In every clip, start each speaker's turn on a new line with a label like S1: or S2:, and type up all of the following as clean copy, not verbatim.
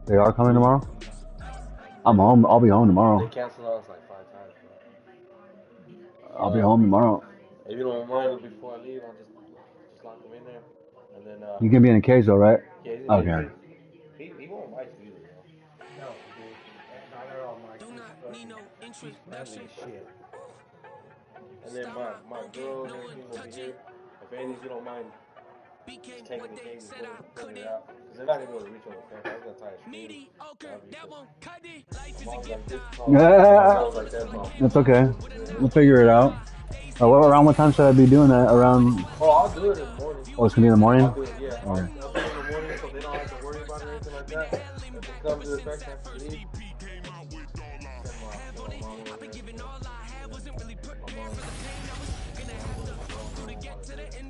S1: They are coming tomorrow? I'm home. I'll be home tomorrow.
S2: They canceled us like 5 times, bro.
S1: I'll be home tomorrow.
S2: If you don't mind, before I leave, I'll just lock him in there. And then,
S1: you can be in a cage though, right?
S2: Yeah, he's
S1: okay.
S2: He won't bite you either, bro. No, dude. I got all my shit. And then my girl and everything over here, if anything you don't mind, just taking the cages, putting it out. Because they're not going to be able to reach over the fence. I was going to tie a string.
S1: That's okay. We'll figure it out. Around what time should I be doing that? Around...
S2: Oh, I'll do it in the morning.
S1: Oh, it's going to be in the morning?
S2: I'll do it, yeah. Okay. I'll do it in the morning so they don't have to worry about it or anything like that. If it comes to the effect after you leave.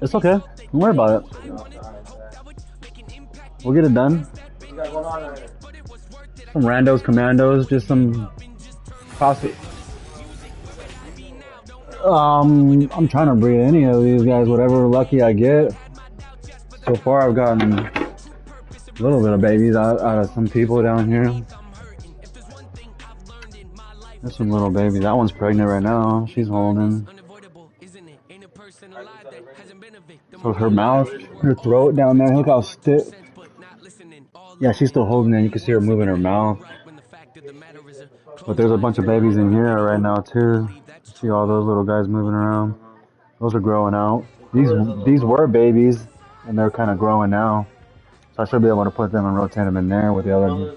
S1: It's okay. Don't worry about it. We'll get it done. Some randos, commandos, just some coffee. I'm trying to breed any of these guys, whatever lucky I get. So far, I've gotten a little bit of babies out of some people down here. There's some little babies. That one's pregnant right now. She's holding. So her mouth, her throat down there, look how stiff. Yeah, she's still holding it. You can see her moving her mouth. But there's a bunch of babies in here right now too. See all those little guys moving around. Those are growing out. These were babies, and they're kind of growing now. So I should be able to put them and rotate them in there with the other.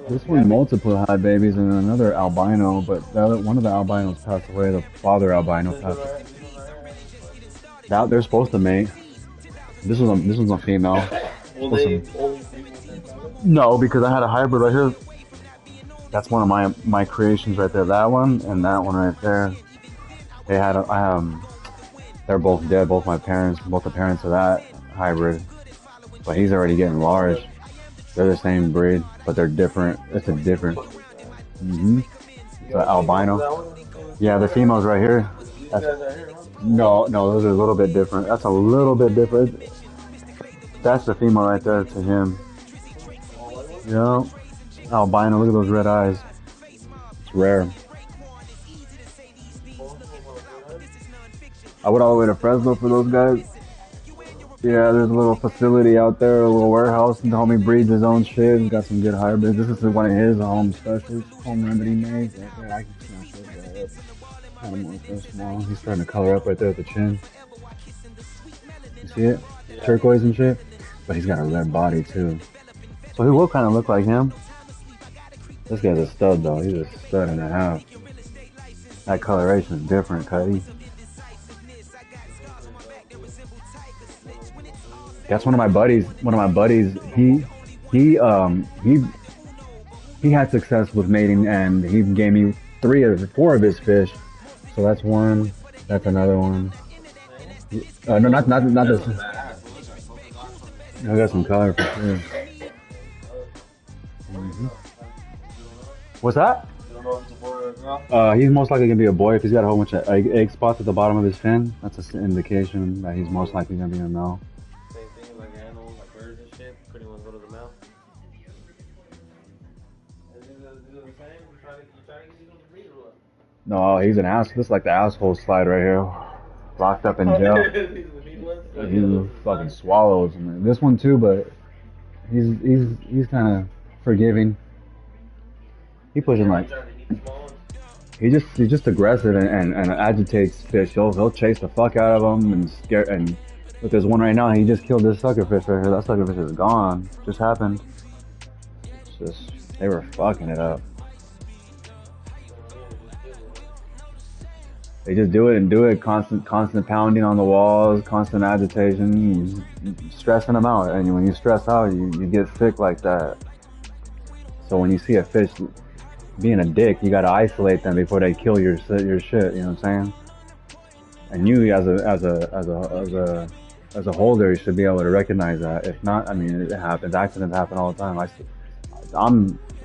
S1: This one multiple had babies and another albino, but one of the albinos passed away. The father albino passed away. Now they're supposed to mate. This one's a female. No, because I had a hybrid right here. That's one of my creations right there. That one and that one right there. They had they're both dead. Both the parents of that hybrid. But he's already getting large. They're the same breed, but they're different. It's a different. The albino. Yeah, the female's right here. No, those are a little bit different. That's a little bit different. That's the female right there to him. Yeah. Albino, look at those red eyes. It's rare. I went all the way to Fresno for those guys. Yeah, there's a little facility out there, a little warehouse, and the homie breeds his own shit. He's got some good hybrids. This is one of his home specials, home remedy makes. I can smash it right up. Kind of more so small. He's starting to color up right there at the chin. You see it? Turquoise and shit. But he's got a red body too. So he will kind of look like him. This guy's a stud though. He's a stud and a half. That coloration is different, cutty. That's one of my buddies. He had success with mating, and he gave me 3 or 4 of his fish. So that's one. That's another one. No, not this. I got some color for sure. What's that? He's most likely gonna be a boy if he's got a whole bunch of egg spots at the bottom of his fin. That's an indication that he's most likely gonna be a male.
S2: Same thing like animals, like birds and shit. Pretty much go to the male. Is it the same? You trying to get these to breed or what?
S1: No, he's an ass. This is like the asshole slide right here, locked up in jail. He fucking swallows. This one too, but he's kind of forgiving. He pushing like he's just aggressive and agitates fish. He'll chase the fuck out of them and scare. And but there's one right now. He just killed this sucker fish right here. That sucker fish is gone. Just happened. It's just they were fucking it up. They just do it. Constant pounding on the walls, constant agitation, stressing them out. And when you stress out, you get sick like that. So when you see a fish being a dick, you gotta isolate them before they kill your shit. You know what I'm saying? And you, as a holder, you should be able to recognize that. If not, I mean, it happens. Accidents happen all the time.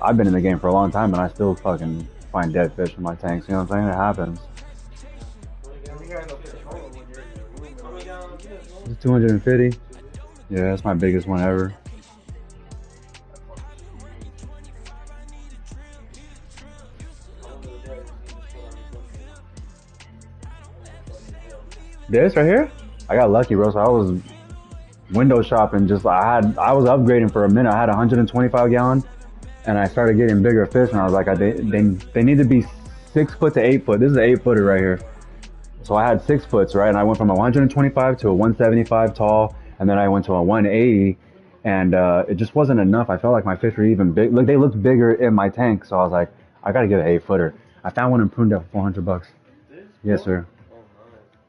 S1: I've been in the game for a long time, and I still fucking find dead fish in my tanks. You know what I'm saying? It happens. 250. Yeah, that's my biggest one ever. This right here, I got lucky, bro. So I was window shopping. Just I was upgrading for a minute. I had a 125 gallon, and I started getting bigger fish, and I was like, they need to be 6 foot to 8 foot. This is an 8-footer right here. So I had 6 foots, right? And I went from a 125 to a 175 tall, and then I went to a 180, and it just wasn't enough. I felt like my fish were even big. Look, they looked bigger in my tank, so I was like, I gotta get an 8-footer. I found one in Prunedale for $400. Yes, sir.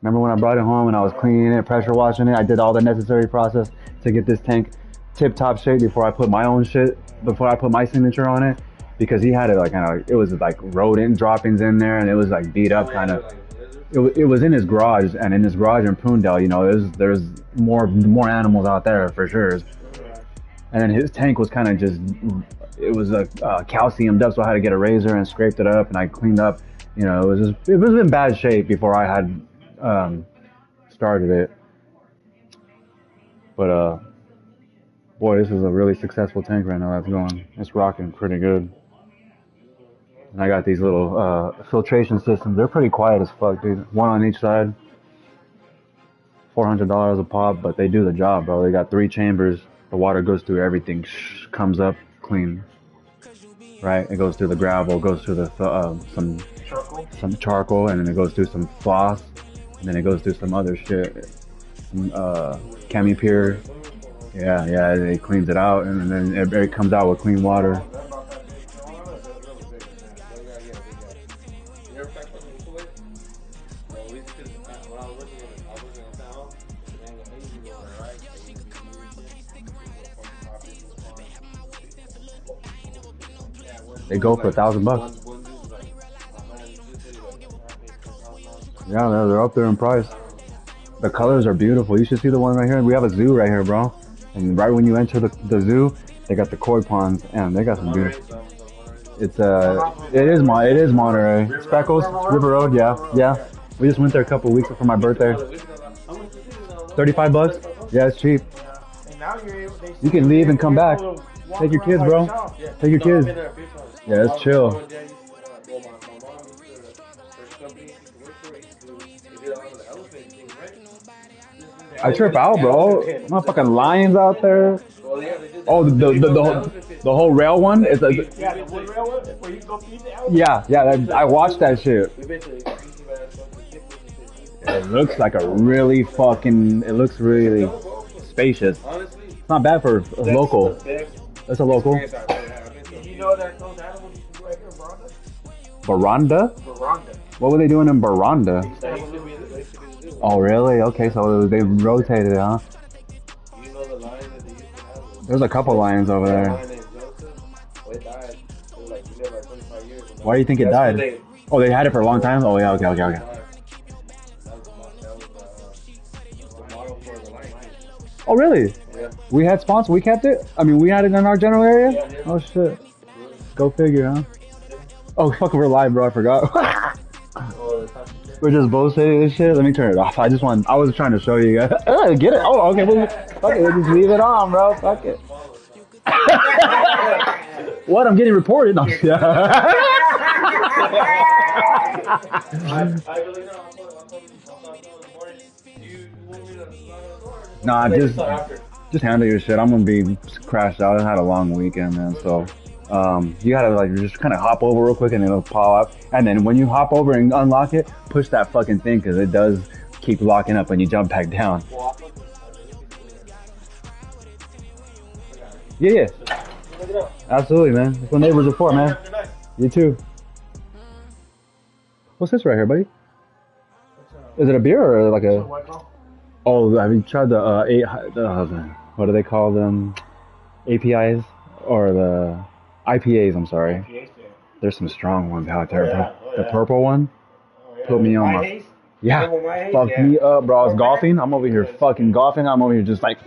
S1: Remember when I brought it home and I was cleaning it, pressure washing it? I did all the necessary process to get this tank tip-top shape before I put my own shit, before I put my signature on it, because he had it like kind of, it was like rodent droppings in there, and it was like beat up kind of. It was in his garage, and in his garage in Prunedale, you know, there's more animals out there for sure. And then his tank was kind of just, it was calciumed up, so I had to get a razor and scraped it up, and I cleaned up. You know, it was in bad shape before I had started it. But boy, this is a really successful tank right now. That's going, it's rocking pretty good. And I got these little filtration systems. They're pretty quiet as fuck, dude. One on each side. $400 a pop, but they do the job, bro. They got 3 chambers. The water goes through everything, comes up clean. Right? It goes through the gravel, goes through the some charcoal, and then it goes through some floss, and then it goes through some other shit, some cami pure. Yeah, it cleans it out, and then it comes out with clean water. They go for $1,000. Yeah, they're up there in price. The colors are beautiful. You should see the one right here. We have a zoo right here, bro. And right when you enter the zoo, they got the koi ponds, and they got some beautiful. It is Monterey. Speckles, River Road. Yeah. We just went there a couple weeks before my birthday. $35. Yeah, it's cheap. You can leave and come back. Take your kids, bro. Take your kids. Yeah, it's chill. I trip out, bro. Motherfucking lions out there. Oh, the whole rail one? It's like, yeah, I watched that shit. It looks like a really fucking, it looks really spacious. It's not bad for a local. That's a local.
S2: Did you know that those animals used to be right here in
S1: Baranda? What were they doing in Baranda? Oh, really? Okay, so they rotated it, huh?
S2: You know the lion that they used to have?
S1: There's a couple lions over there.
S2: Lion named Joseph. Well, it died. It was like, he lived like 25 years.
S1: Why do you think it died? Oh, they had it for a long time? Oh, yeah, okay.
S2: That was the model for the lion.
S1: Oh, really?
S2: Yeah.
S1: We had sponsors. We kept it? I mean, we had it in our general area?
S2: Yeah.
S1: Oh, shit. Go figure, huh? Oh, fuck, we're live, bro. I forgot. We're just bullshitting this shit. Let me turn it off. I was trying to show you guys. Get it? Oh, okay. Well, fuck it. We'll just leave it on, bro. Fuck it. What? I'm getting reported. No. Nah, just handle your shit. I'm gonna be crashed out. I had a long weekend, man. So, you gotta like just kind of hop over real quick and it'll pop up. And then when you hop over and unlock it, push that fucking thing because it does keep locking up when you jump back down. Yeah. Absolutely, man. That's what neighbors are for, man. You too. What's this right here, buddy? Is it a beer or like a? Oh, have you tried the what do they call them? APIs or the IPAs? I'm sorry. There's some strong ones out there. The purple one put me on my. Yeah, fuck me up, bro. I was golfing. I'm over here fucking golfing. I'm over here just like.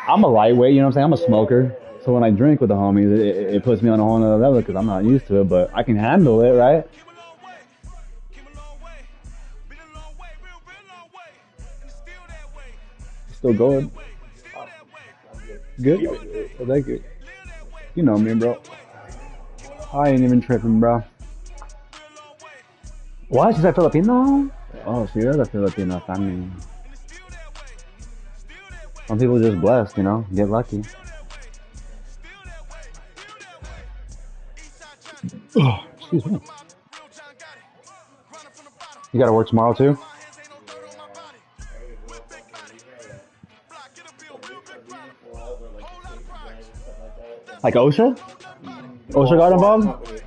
S1: I'm a lightweight, you know what I'm saying? I'm a smoker. So when I drink with the homies, it puts me on a whole nother level because I'm not used to it, but I can handle it, right? Still going.
S2: Oh, I'm good.
S1: Good?
S2: Keep it.
S1: Oh, thank you. You know me, bro. I ain't even tripping, bro. What? She's a Filipino? Oh, she is a Filipino family. Some people just blessed, you know, get lucky. Oh, excuse me. You gotta work tomorrow too?
S2: Yeah. Hey, well, fucking, we had a meeting for all the, like, the safety guys and stuff like that. And,
S1: Like OSHA? OSHA got
S2: for our
S1: involved?
S2: company.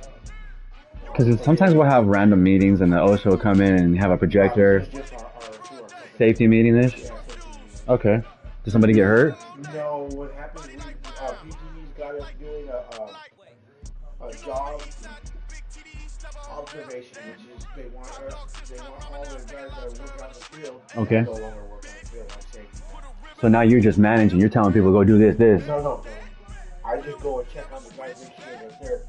S1: Because sometimes we'll have random meetings and the OSHA will come in and have a projector.
S2: This is just our company.
S1: Safety meeting-ish?
S2: Yeah, safety meeting.
S1: Okay. Did somebody get hurt?
S2: No, what happened, PTE's got us doing a job observation, which is they want all the guys that are working out in the field
S1: Okay.
S2: no longer work on the field on safety.
S1: So now you're just managing. You're telling people go do this.
S2: No. I just go and check on the guys, make sure that they're,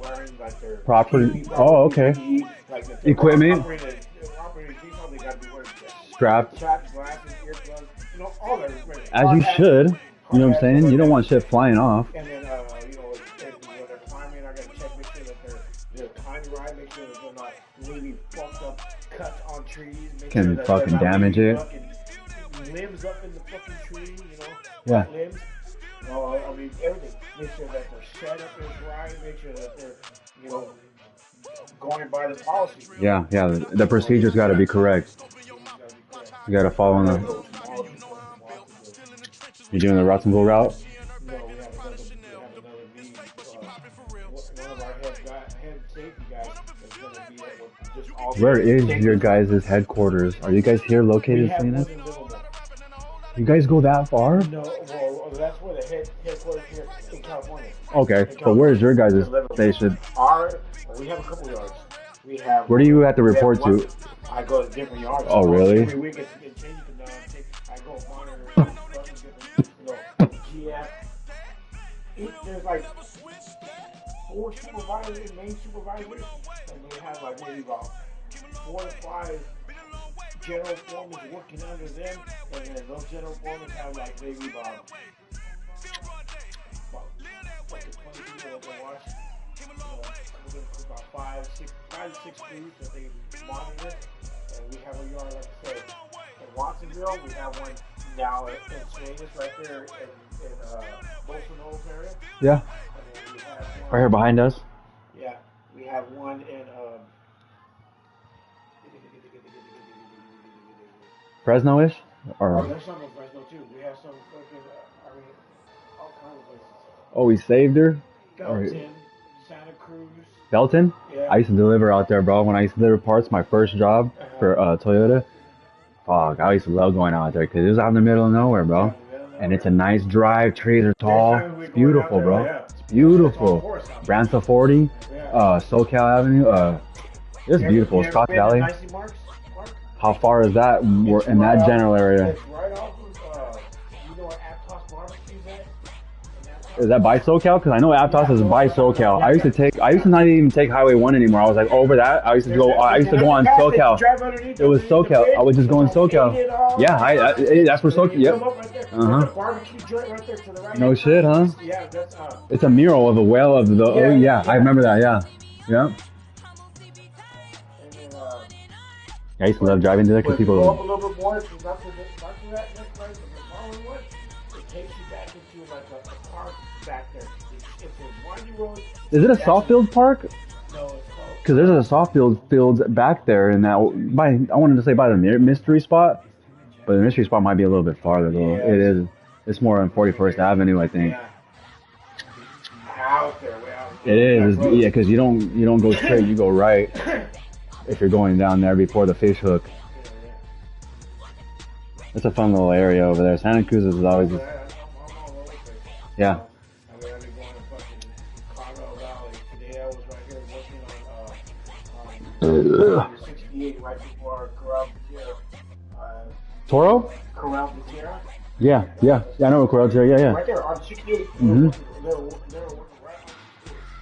S2: wearing like their
S1: Proper.
S2: PPE,
S1: Oh, okay.
S2: PPE, like if they're
S1: Equipment.
S2: operating a vehicle, they gotta be wearing
S1: Strapped.
S2: straps, glasses, earplugs, all that.
S1: As you should. You know what I'm saying? You don't want shit flying off.
S2: And then, when they're climbing, I gotta check, make sure that they're climbing right, make sure that they're not leaving fucked up cuts on trees. Make
S1: Can
S2: sure that
S1: fucking
S2: they're not
S1: damage
S2: leaving
S1: it.
S2: fucking limbs up in the fucking tree,
S1: Yeah.
S2: limbs. Everything. Make sure that their setup is right, make sure that they're, going by the policy.
S1: Yeah. The procedures got to be correct. You got to follow the. You're doing the Watsonville route?
S2: No, we have another meeting. One of our head safety guys is going to be at just all.
S1: Where is your guys' headquarters? Are you guys here
S2: We
S1: located,
S2: have
S1: Phoenix?
S2: one in Livermore.
S1: You guys go that far?
S2: No, well, that's where the headquarters here in California.
S1: Okay, but where's your guys' station?
S2: We have a couple yards. We have.
S1: Where do you have to report
S2: one,
S1: to?
S2: I go to different yards.
S1: Oh, really?
S2: Every week it's changed. I go monitor different, GF. There's like 4 supervisors, main supervisors, and they have like maybe about 4 to 5 general foremen working under them, and then those general foremen have like maybe about 20 people that they watch. About 5 to 6 crews that they monitor, and we have a yard, like I said, in Watsonville. We have one now in Salinas, right there in Bolson Knolls area.
S1: Yeah.
S2: And then we have one,
S1: Right here behind us?
S2: Yeah, we have one in
S1: Fresno-ish? Or
S2: there's some in Fresno too. We have some fucking, all kinds of places.
S1: oh, we saved her?
S2: Belton, Santa Cruz.
S1: Belton?
S2: Yeah.
S1: I used to deliver out there, bro. When I used to deliver parts, my first job for Toyota. Fuck, I used to love going out there because it was out in the middle of nowhere, bro. And it's a nice drive. Trees are tall. It's beautiful, bro. It's beautiful. Branson 40, SoCal Avenue. It's beautiful. Scotts Valley. How far is that? We're in that general area.
S2: It's right off of, you know where Aptos Barbecue's at?
S1: Is that by SoCal? Because I know Aptos is by SoCal. I used to not even take Highway 1 anymore. I was like over that. I used to go on SoCal. It was SoCal. I was just going SoCal. Yeah, that's where SoCal. Yep.
S2: Barbecue joint right there to the right.
S1: No shit, huh?
S2: Yeah, that's
S1: It's a mural of a whale of the. Oh yeah, I remember that. Yeah. Yep. I used to love driving to there because people.
S2: Go up a little bit more, so not to that next place, but the following one, it takes you back into like a park back there. It's a windy road.
S1: Is it a softfield park?
S2: No, it's called.
S1: Because there's a softfield fields back there, and that I wanted to say by the mystery spot, but the mystery spot might be a little bit farther though.
S2: Yeah.
S1: It is. It's more on 41st Avenue, I think.
S2: Yeah. Out there, way out there.
S1: It is. Yeah, because you don't go straight. You go right. If you're going down there before the fish hook. It's a fun little area over there. Santa Cruz is always. Yeah.
S2: I've been going to fucking Colorado Valley. Today I was right here working on 68 right before Corral Tierra.
S1: Toro?
S2: Corral Tierra?
S1: Yeah. I know where Corral Tierra. Yeah.
S2: Right there on 68.
S1: Mhm.
S2: They're working right on.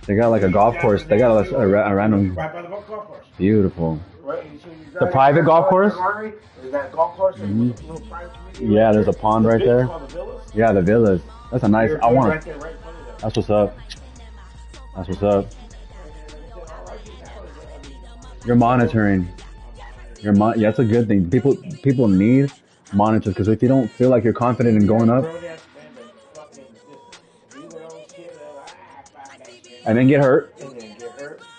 S1: They got like a golf course. They got a random.
S2: Right by the golf course.
S1: Beautiful.
S2: Right? You see,
S1: The private golf course?
S2: There's that golf course,
S1: Mhm.
S2: little private community.
S1: Yeah,
S2: Right
S1: there's a
S2: there.
S1: pond right there.
S2: Called the Villas.
S1: Yeah, the villas. That's a nice. I want
S2: Right
S1: to.
S2: there, right in front of them.
S1: That's what's up. That's what's up. You're monitoring. Yeah, that's a good thing. People need monitors because if you don't feel like you're confident in going up, and then get hurt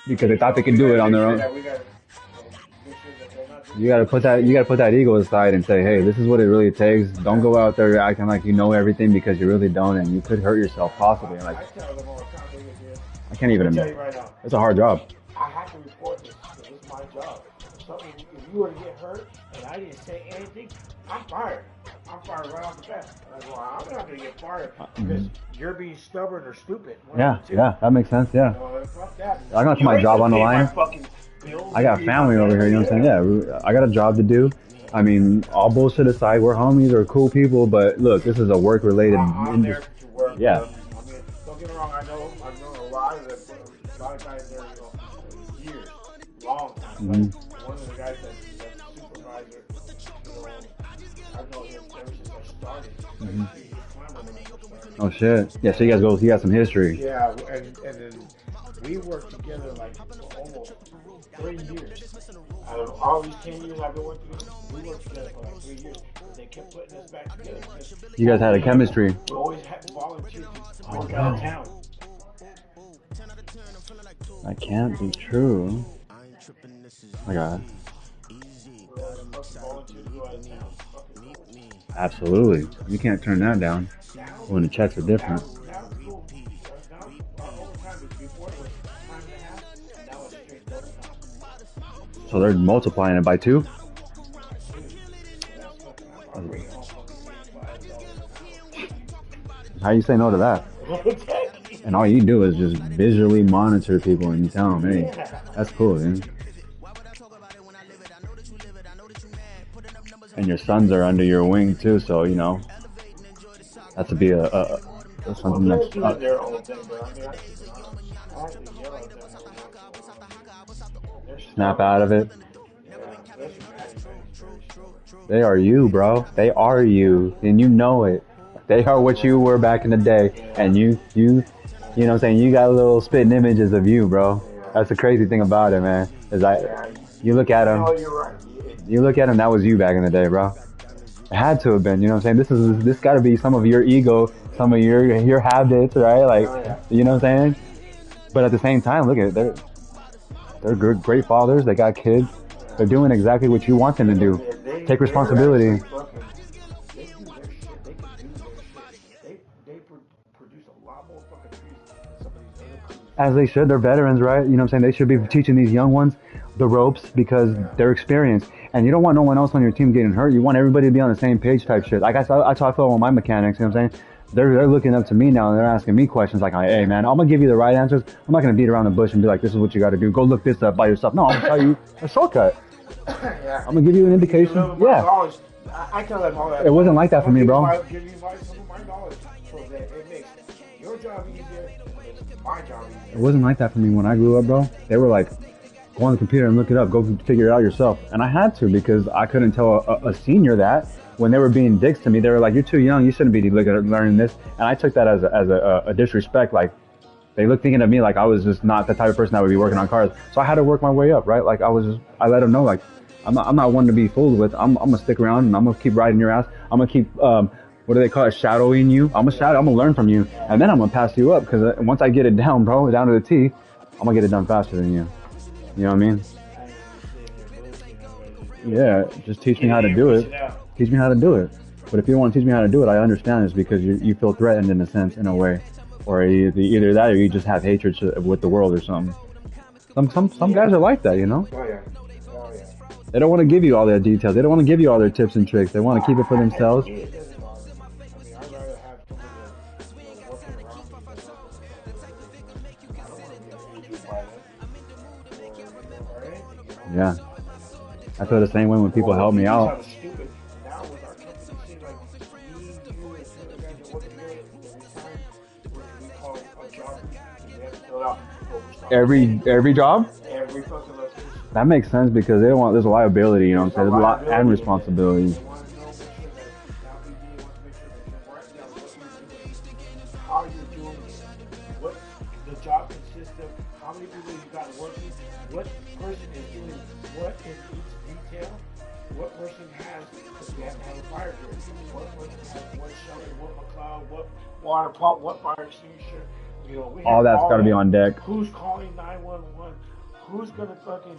S1: because they thought they could do it on their own. You gotta put that ego aside and say, hey, this is what it really takes. Don't go out there acting like you know everything because you really don't, and you could hurt yourself possibly. Like, I can't even. It's a hard job.
S2: I have to report this because it's my job. So if you were to get hurt and I didn't say anything, I'm fired. I'm fired right off the bat. I'm not going to get fired because you're being stubborn or stupid.
S1: Yeah, that makes sense. Yeah.
S2: Fuck that.
S1: I'm gonna put my job on the line. I got family over here. You know what I'm saying? Yeah, I got a job to do. I mean, all bullshit aside, we're homies, we're cool people, but look, this is a work-related industry. Yeah.
S2: I mean, don't get me wrong. I've known a lot of guys there, years, long time. One of the guys that's supervisor, I've known him ever since I started.
S1: Oh shit! Yeah, so you got some history.
S2: Yeah, and then we worked together like for almost 3 years. Out of all these 10 years I've been working together, we worked together for like 3 years. They kept putting us back together.
S1: You guys had a chemistry.
S2: We always had volunteers to work out of town.
S1: That can't be true. My God. Absolutely. You can't turn that down when the checks are different. So they're multiplying it by 2? How you say no to that? And all you do is just visually monitor people and you tell them, hey, that's cool, man. And your sons are under your wing too, so you know that's to be something that's snap out of it. They are you, bro. They are you, and you know it. They are what you were back in the day, and you know what I'm saying? You got little spitting images of you, bro. That's the crazy thing about it, man. Is you look at them. You look at him, that was you back in the day, bro. It had to have been, you know what I'm saying? This got to be some of your ego, some of your habits, right? Like, you know what I'm saying? But at the same time, look at it, they're great fathers. They got kids. They're doing exactly what you want them to do. Take responsibility. As they should. They're veterans, right? You know what I'm saying? They should be teaching these young ones the ropes because they're experienced. And you don't want no one else on your team getting hurt. You want everybody to be on the same page type shit. Like I feel with my mechanics, you know what I'm saying? They're looking up to me now and they're asking me questions like, hey man, I'm going to give you the right answers. I'm not going to beat around the bush and be like, this is what you got to do. Go look this up by yourself. No, I'm going to tell you a shortcut. I'm going to give you an indication. Yeah.
S2: I tell them all that.
S1: It wasn't like that for me, bro.
S2: Give you some of my knowledge so that it makes your job easier, my job easier.
S1: It wasn't like that for me when I grew up, bro. They were like, go on the computer and look it up. Go figure it out yourself. And I had to because I couldn't tell a senior that. When they were being dicks to me, they were like, you're too young. You shouldn't be learning this. And I took that as a disrespect. Like, they looked thinking of me like I was just not the type of person that would be working on cars. So I had to work my way up, right? Like, I let them know, like, I'm not one to be fooled with. I'm going to stick around and I'm going to keep riding your ass. I'm going to keep, what do they call it? Shadowing you. I'm going to learn from you. And then I'm going to pass you up because once I get it down, bro, down to the T, I'm going to get it done faster than you. You know what I mean? Yeah, just teach me how to do it. Teach me how to do it. But if you don't want to teach me how to do it, I understand it's because you feel threatened in a sense, in a way. Or either that or you just have hatred with the world or something. Some guys are like that, you know?
S2: Oh, yeah.
S1: They don't want to give you all their details. They don't want to give you all their tips and tricks. They want to keep it for themselves. Yeah. I feel the same way when people help me out. Every job?
S2: Every fucking location.
S1: That makes sense because they don't want, there's a liability, you know what I'm saying? There's a lot and
S2: Liability in there.
S1: responsibility.
S2: They want to know, make sure that now BD wants to make sure that you're writing down what you're doing, how you're doing it, what the job consists of, how many people you got working, what person is doing what in each detail, what person has, because we have to have a fire drill, what person has what shelter, what McLeod, what water pump, what fire extinguisher. You know, we
S1: All
S2: have
S1: that's
S2: all
S1: got to be
S2: that.
S1: on deck.
S2: Who's calling 911? Who's gonna fucking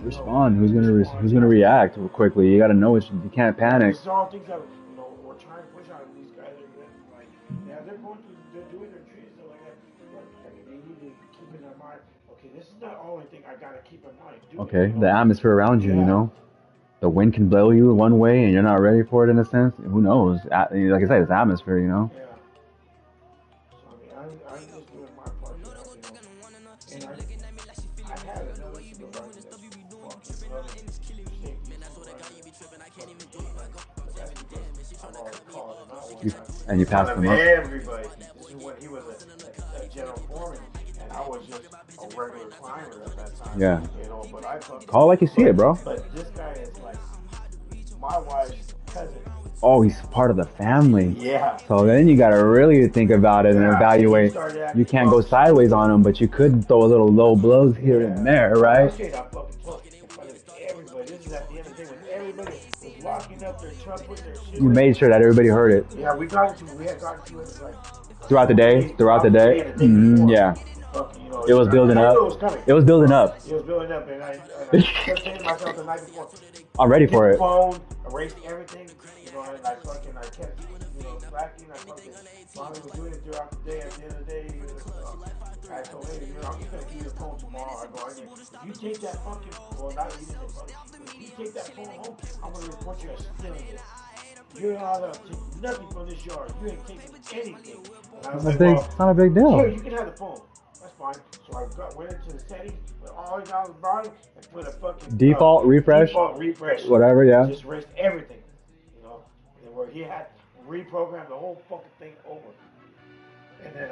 S1: Respond.
S2: respond?
S1: Who's gonna
S2: Yeah.
S1: react quickly? You got to know it. You can't panic.
S2: These are all things that we're trying to push out. These guys are like, yeah, they're doing their trees and like that. But I mean, they need to keep in their mind. Okay, this is not the only thing I gotta keep in mind.
S1: Okay, the atmosphere around you, you know, the wind can blow you one way and you're not ready for it in a sense. Who knows? Like I said, it's atmosphere, you know.
S2: Yeah. So I mean, I'm just doing my part, And I had another supervisor that's fucking another safety supervisor. But that's because I've already called him out one
S1: You,
S2: time
S1: and
S2: in
S1: you
S2: front
S1: passed
S2: of
S1: them up.
S2: everybody. This is when he was a general foreman, and I was just a regular climber at that time.
S1: Yeah.
S2: But I fucking
S1: Call it like you see it, bro.
S2: But this guy is like my wife's cousin.
S1: Oh, he's part of the family.
S2: Yeah.
S1: So then you got to really think about it and evaluate. You can't go sideways on him, but you could throw a little low blows here and there, right?
S2: I fucking told in front of everybody. This is at the end of the day when everybody was locking up their truck with their shit.
S1: You made sure that everybody heard it.
S2: Yeah, we had gotten to it like
S1: throughout the day. Yeah. It was building up. It was building up.
S2: It was building up, and I kept saying to myself the night before,
S1: I'm ready for it.
S2: Phone, erased everything, and I kept, slacking. I fucking finally was doing it throughout the day. At the end of the day, I told him, I'm just gonna give you the phone tomorrow. If you take that fucking, well, not you, if you take that phone home, I'm gonna report you as stealing it. You're not allowed to take nothing from this yard. You ain't taking anything. And I was
S1: it's not a big deal.
S2: Sure, you can have the phone. That's fine. So I went into the settings, went all the way down to the bottom, and put a fucking
S1: default refresh, whatever. Yeah.
S2: Just erased everything. And where he had reprogrammed the whole fucking thing over. And then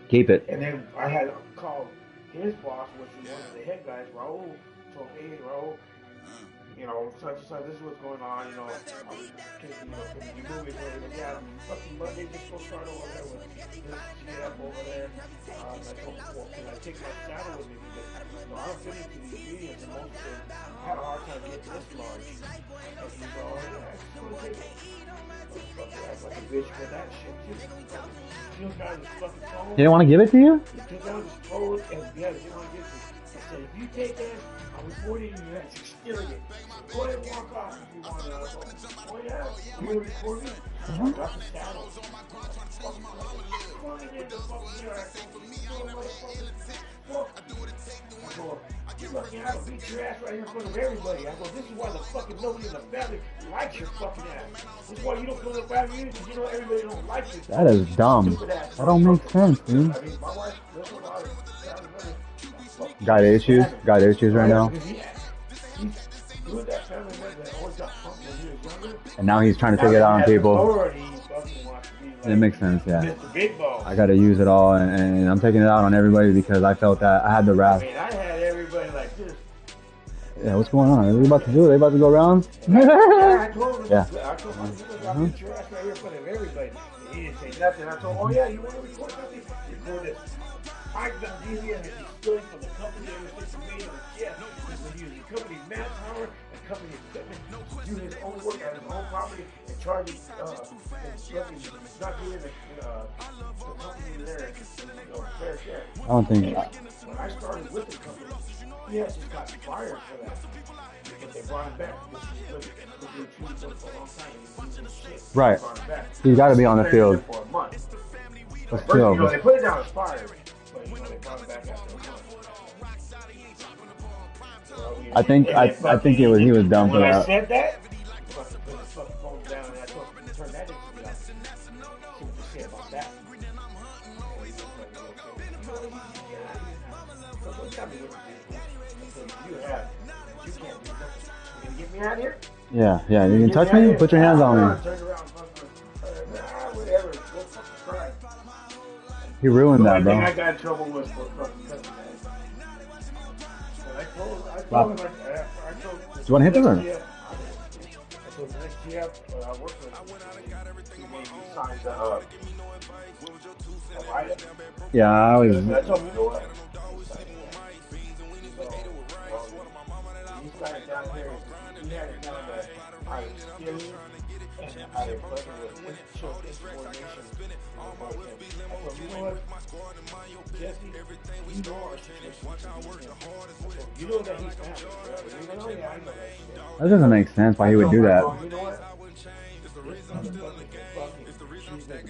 S1: keep it.
S2: And then I had called his boss, which was one of the head guys, Raul. Told me, hey, Raul, such and such, this is what's going on, can you move it? Yeah, fucking Monday, just go start over there with this GeT over there. I told him, well, can I take my saddle with me? Because, I don't fit into these mediums, and most of them had a hard time getting this large. And he's all, yeah, I just want to take it. Act like a bitch for that shit, too. He took out his fucking phone.
S1: He didn't want to give it to you?
S2: He took out his phone, and yeah, he didn't want to give it to you. He said, if you take that, I'm reporting you that you're stealing it. Go ahead and walk off if you want to. Oh yeah, you gonna record me? I got the saddle. Running in the fucking yard. You fucking have to beat your ass right here in front of everybody. I go, this is why the fucking nobody in the family likes your fucking ass. This is why you don't feel the family because everybody don't like you.
S1: That is dumb. That don't make sense, dude.
S2: I mean, my wife lives a lot of
S1: got issues? Got issues right now? And now he's trying to take it out on people. It makes sense, yeah. I gotta use it all, and I'm taking it out on everybody because I felt that I had the wrath.
S2: I mean, I had everybody like this.
S1: Yeah, what's going on? Are they about to do it? Are they about to go around?
S2: I told him. Yeah. I told him, you got your ass right here in front of everybody. And he didn't say nothing. I told him, oh yeah, you want to record something? Record this. I got these here and he's stealing from the company everything from me and the GeT. He's been using company manpower and company equipment to do his own work at his own property and charging not giving the company their fair share.
S1: I don't think.
S2: When I started with the company, he had just got fired for that. Because they brought him back. Because they were treated him for a long time.
S1: Right. You got to be on the field.
S2: For a month.
S1: Let's chill.
S2: They put it down as fired. But they brought him back after a month.
S1: I think he was dumb for that.
S2: I said that, put the fucking phone down and I told him to turn that into the office. See what you say about that. You can't do nothing. You gonna get me out of here?
S1: Yeah. You can touch me? Put your hands on me.
S2: Whatever.
S1: He ruined that, bro.
S2: The only thing I got in trouble was for fucking cussing. I told him, I told
S1: Do you want to hit this one?
S2: GF, I told the next GF I worked with, he made me sign the rider.
S1: Yeah, I always.
S2: I told him, you know what? These guys down here, he had it down that I was stealing and I was fucking with insubordination. I told him, you know what? Jesse, you know our situation. You know that he's family, right? You know, yeah, I know that shit.
S1: That doesn't make sense why he would do that.
S2: You know what? This motherfucker can fucking, she's been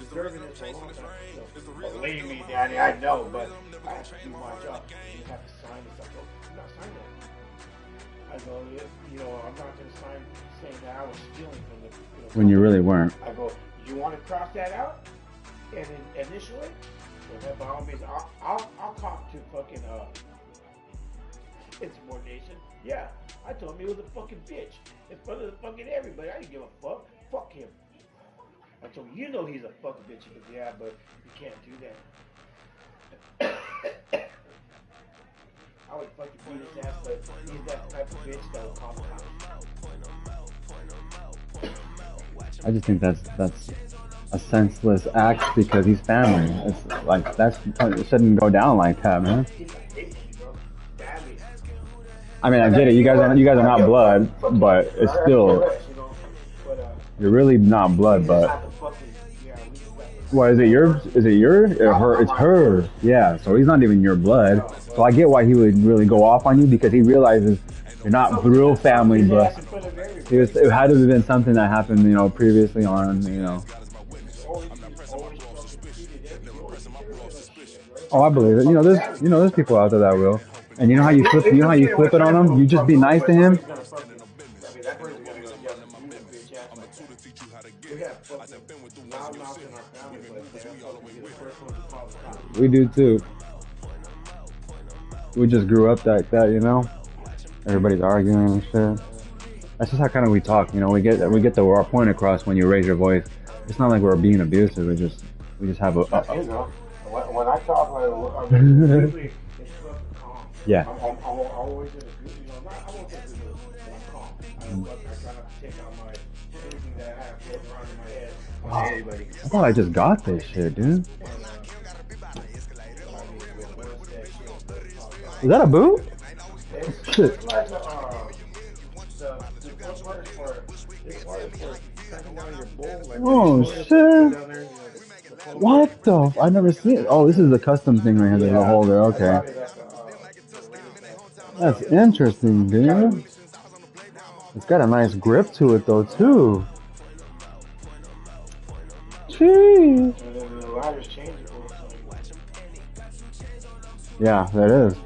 S2: deserving it for a long time. Believe me, Daddy, I know, but I have to do my job. You have to sign this. I go, I'm not signing that. I go, you know, I'm not going to sign saying that I was stealing from the.
S1: When you really weren't.
S2: I go, you want to cross that out and initial it? Well, by all means, I'll talk to fucking insubordination. Yeah, I told him he was a fucking bitch in front of the fucking everybody. I didn't give a fuck. Fuck him. I told him, you know he's a fucking bitch. He goes, yeah, but you can't do that. I would fucking beat his ass, but he's that type of bitch that will call the cops.
S1: I just think that's a senseless act because he's family. It's like it shouldn't go down like that, man. I mean, I get it. You guys are not blood, but it's still you're really not blood. But what is it? Yours? Is it yours? Or her? It's her. Yeah. So he's not even your blood. So I get why he would really go off on you because he realizes you're not real family, but it had to have been something that happened, you know, previously on, you know. Oh, I believe it. You know, there's people out there that will. And you know how you flip it on them? You just be nice to him. We do too. We just grew up like that, you know. Everybody's arguing and shit. That's just how kind of we talk, you know. We get our point across when you raise your voice. It's not like we're being abusive. We just have a.
S2: When I talk, usually it's calm.
S1: Yeah.
S2: I'm always in a good, you know. I won't say good, but I'm calm. I try not to take out anything that I have floating around in my head on anybody.
S1: I thought I just got this shit, dude. Is that a boot? Shit. Oh shit. What the? I never seen it. Oh, this is the custom thing right here. There's a holder. Okay. That's interesting, dude. It's got a nice grip to it though, too. Jeez. Yeah, that is.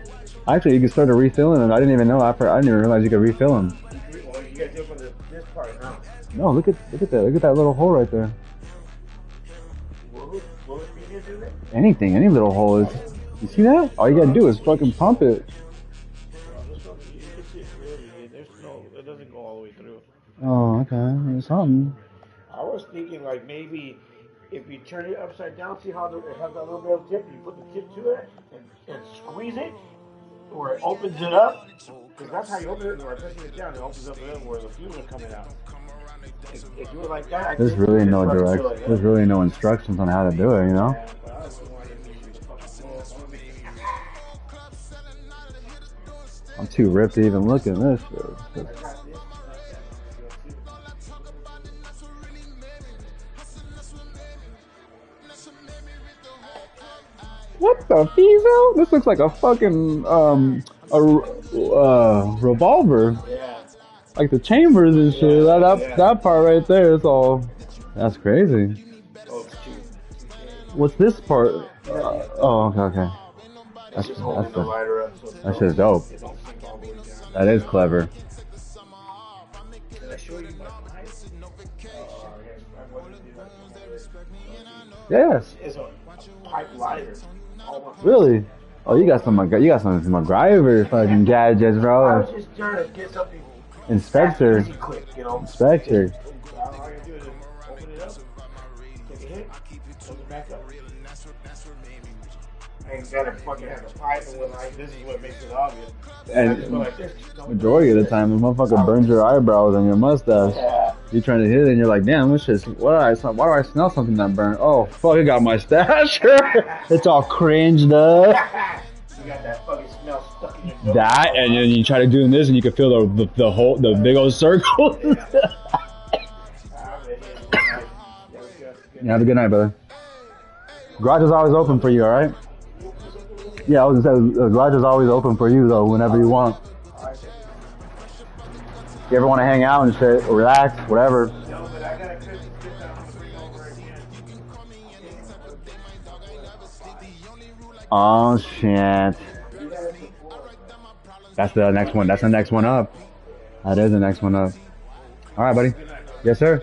S1: Actually, you can start refilling them. I didn't even know. I didn't even realize you could refill them.
S2: Well, you gotta do it for this part now.
S1: No, look at that. Look at that little hole right there.
S2: Will it be to do that?
S1: Anything, any little hole is. You see that? All you gotta do is fucking pump it.
S2: It doesn't go all the way through.
S1: Oh, okay. There's something.
S2: I was thinking like maybe if you turn it upside down, see how it has that little bit of tip. You put the tip to it and squeeze it, where it opens it up. Because that's how you open it. Where pressing it down, it opens up where the fumes are coming out. If you were like that,
S1: there's really no direct. There's really no instructions on how to do it. You know. I'm too ripped to even look at this shit. What the Fizo? This looks like a fucking revolver.
S2: Yeah.
S1: Like the chambers and shit. That part right there is all. That's crazy. What's this part? Oh, okay. That's just dope. That is clever. Yes.
S2: It's a pipe lighter.
S1: Really? Oh, you got some MacGyver fucking gadgets, bro.
S2: I was just trying to get something.
S1: Inspector.
S2: Quick, you know?
S1: Inspector.
S2: All you do is open it up, take a hit, close it back up. I ain't gotta fucking have a pipe and like this is what makes it obvious.
S1: And
S2: I just go like this.
S1: majority of the time, the motherfucker burns your eyebrows and your mustache.
S2: Yeah.
S1: You're trying to hit it, and you're like, damn, this shit's, why do I smell something that burnt? Oh, fuck, it got my stash. It's all cringed up.
S2: You got that fucking smell stuck in your nose.
S1: That, and then you try to do this, and you can feel the big old circle. Yeah, have a good night, brother. Garage is always open for you, alright? Yeah, I was gonna say, the garage is always open for you, though, whenever you want. You ever want to hang out and shit, or relax, whatever.
S2: No, but I got a Christmas gift that I'm gonna bring over again.
S1: Oh, shit. That's the next one. That's the next one up. That is the next one up. Alright, buddy. Yes, sir.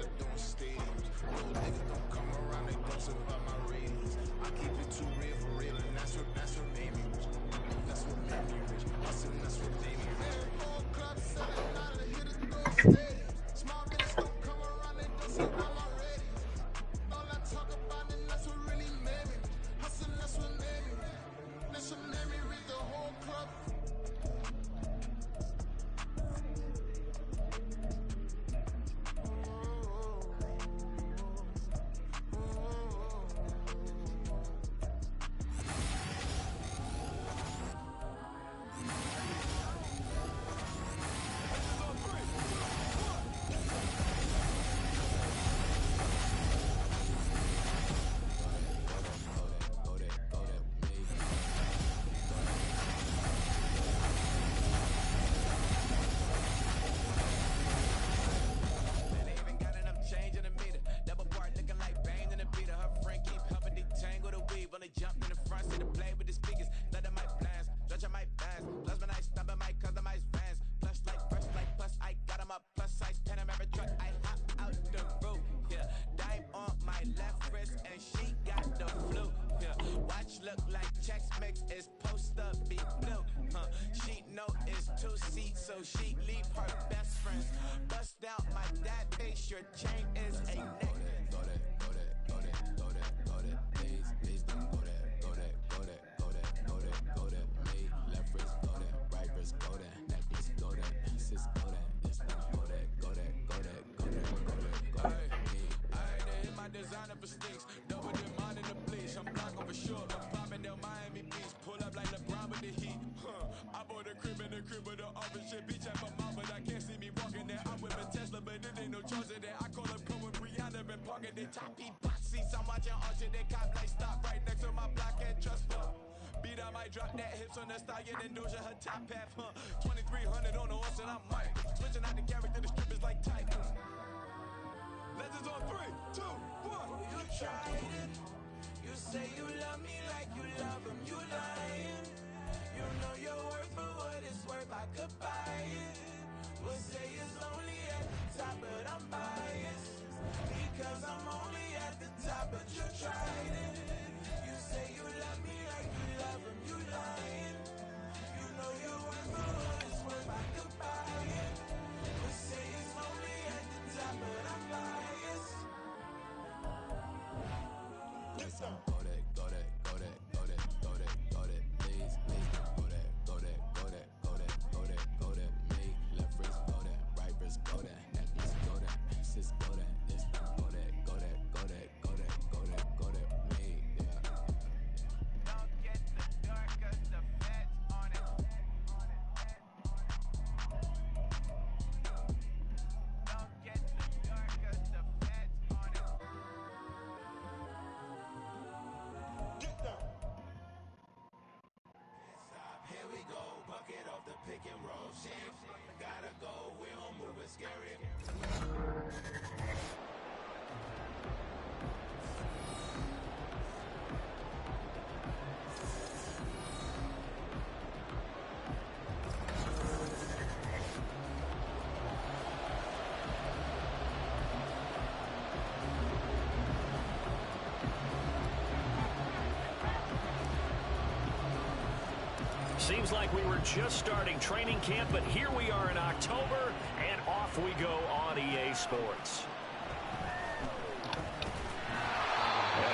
S3: Seems like we were just starting training camp, but here we are in October, and off we go on EA Sports.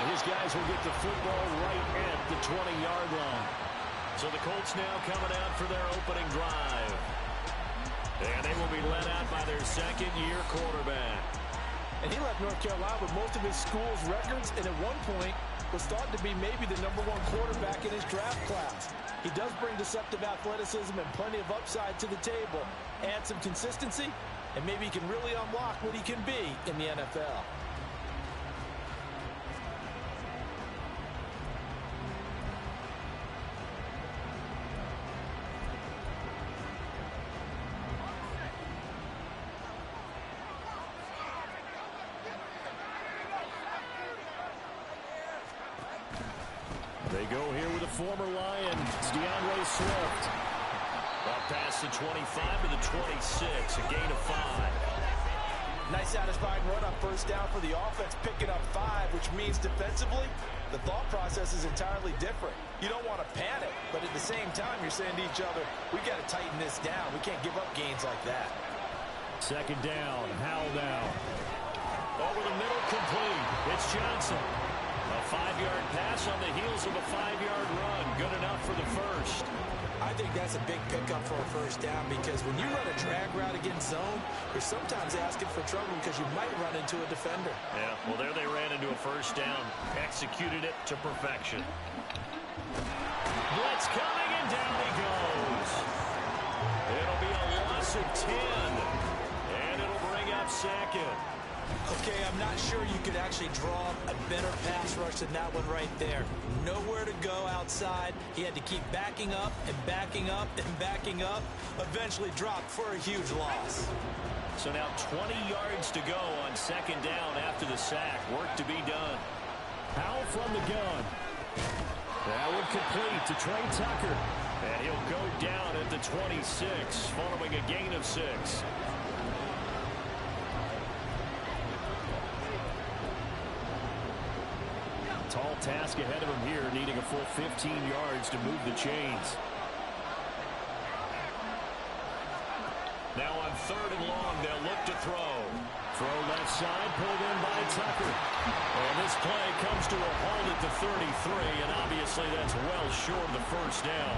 S3: And his guys will get the football right at the 20-yard line. So the Colts now coming out for their opening drive. And they will be led out by their second-year quarterback.
S4: And he left North Carolina with most of his school's records, and at one point was thought to be maybe the #1 quarterback in his draft class. He does bring deceptive athleticism and plenty of upside to the table. Add some consistency, and maybe he can really unlock what he can be in the NFL.
S3: They go here with a former Lion. It's DeAndre Swift. Up past the 25 to the 26, a gain of 5.
S4: Nice satisfying run on first down for the offense, picking up 5, which means defensively, the thought process is entirely different. You don't want to panic, but at the same time, you're saying to each other, we got to tighten this down. We can't give up gains like that.
S3: Second down, HoW now. Over the middle, complete. It's Johnson. A 5-yard pass on the heels of a 5-yard run. Good enough for the first.
S4: I think that's a big pickup for a first down because when you run a drag route against zone, you're sometimes asking for trouble because you might run into a defender.
S3: Yeah, well, there they ran into a first down. Executed it to perfection. Blitz coming, and down he goes. It'll be a loss of 10. And it'll bring up second.
S4: Okay, I'm not sure you could actually draw a better pass rush than that one right there. Nowhere to go outside. He had to keep backing up and backing up and backing up. Eventually dropped for a huge loss.
S3: So now 20 yards to go on second down after the sack. Work to be done. HoW from the gun. That would complete to Trey Tucker. And he'll go down at the 26, following a gain of 6. Tall task ahead of him here, needing a full 15 yards to move the chains. Now on 3rd and long, they'll look to throw. Throw left side, pulled in by Tucker. And this play comes to a halt at the 33, and obviously that's well short of the first down.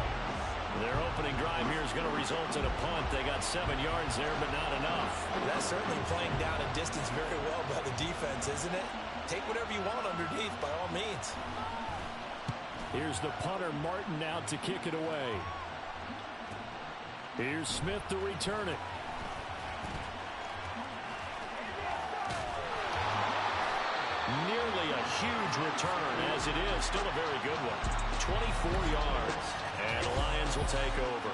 S3: Their opening drive here is going to result in a punt. They got 7 yards there, but not enough.
S4: That's certainly playing down a distance very well by the defense, isn't it? Take whatever you want underneath, by all means.
S3: Here's the punter, Martin, out to kick it away. Here's Smith to return it. Nearly a huge return, as it is. Still a very good one. 24 yards. And the Lions will take over.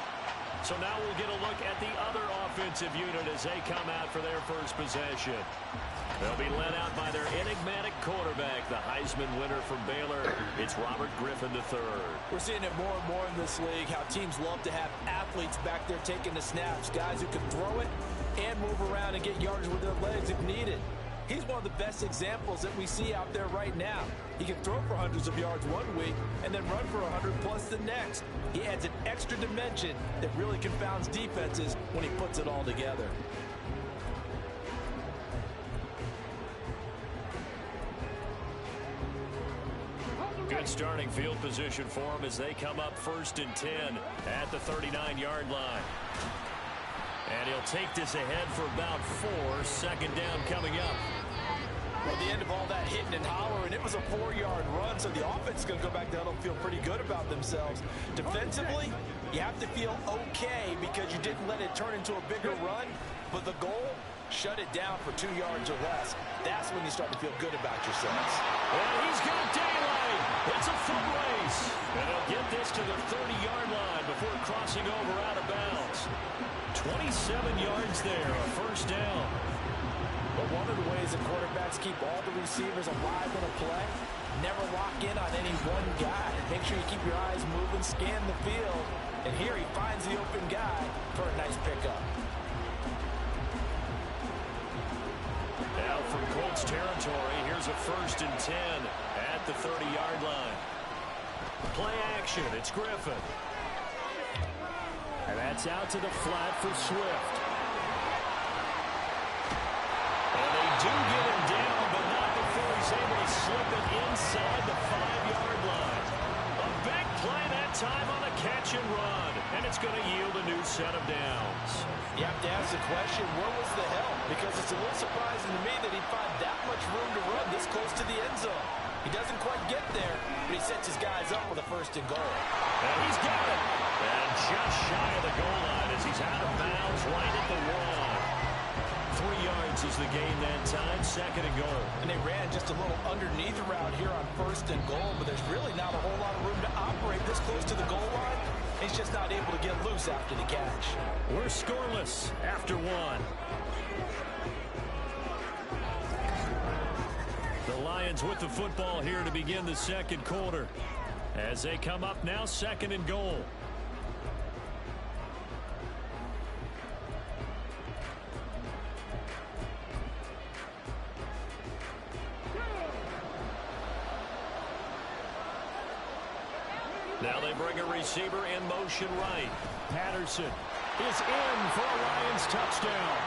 S3: So now we'll get a look at the other offensive unit as they come out for their first possession. They'll be led out by their enigmatic quarterback, the Heisman winner from Baylor. It's Robert Griffin III.
S4: We're seeing it more and more in this league, how teams love to have athletes back there taking the snaps, guys who can throw it and move around and get yardage with their legs if needed. He's one of the best examples that we see out there right now. He can throw for hundreds of yards one week and then run for 100+ the next. He adds an extra dimension that really confounds defenses when he puts it all together.
S3: Good starting field position for him as they come up 1st and 10 at the 39-yard line. And he'll take this ahead for about 4. Second down coming up.
S4: Well, the end of all that hitting and hollering, it was a 4-yard run, so the offense is going to go back down and feel pretty good about themselves. Defensively, you have to feel okay because you didn't let it turn into a bigger run, but the goal, shut it down for 2 yards or less. That's when you start to feel good about yourselves.
S3: And he's got daylight. It's a foot race. And he'll get this to the 30-yard line before crossing over out of bounds. 27 yards there, a first down.
S4: But one of the ways that quarterbacks keep all the receivers alive in a play, never lock in on any one guy. Make sure you keep your eyes moving, scan the field. And here he finds the open guy for a nice pickup.
S3: Now from Colts territory, here's a 1st and 10 at the 30-yard line. Play action, it's Griffin. And that's out to the flat for Swift. And they do get him down, but not before he's able to slip it inside the 5-yard line. A big play that time on the catch and run, and it's going to yield a new set of downs.
S4: You have to ask the question, where was the help? Because it's a little surprising to me that he'd find that much room to run this close to the end zone. He doesn't quite get there, but he sets his guys up with a 1st and goal.
S3: And he's got it. And just shy of the goal line as he's out of bounds right at the wall. 3 yards is the gain that time, 2nd and goal. And they ran just a little underneath route here on 1st and goal, but there's really not a whole lot of room to operate this close to the goal line. He's just not able to get loose after the catch. We're scoreless after 1. The Lions with the football here to begin the 2nd quarter. As they come up now, 2nd and goal. Now they bring a receiver in motion right. Patterson is in for a Lions touchdown.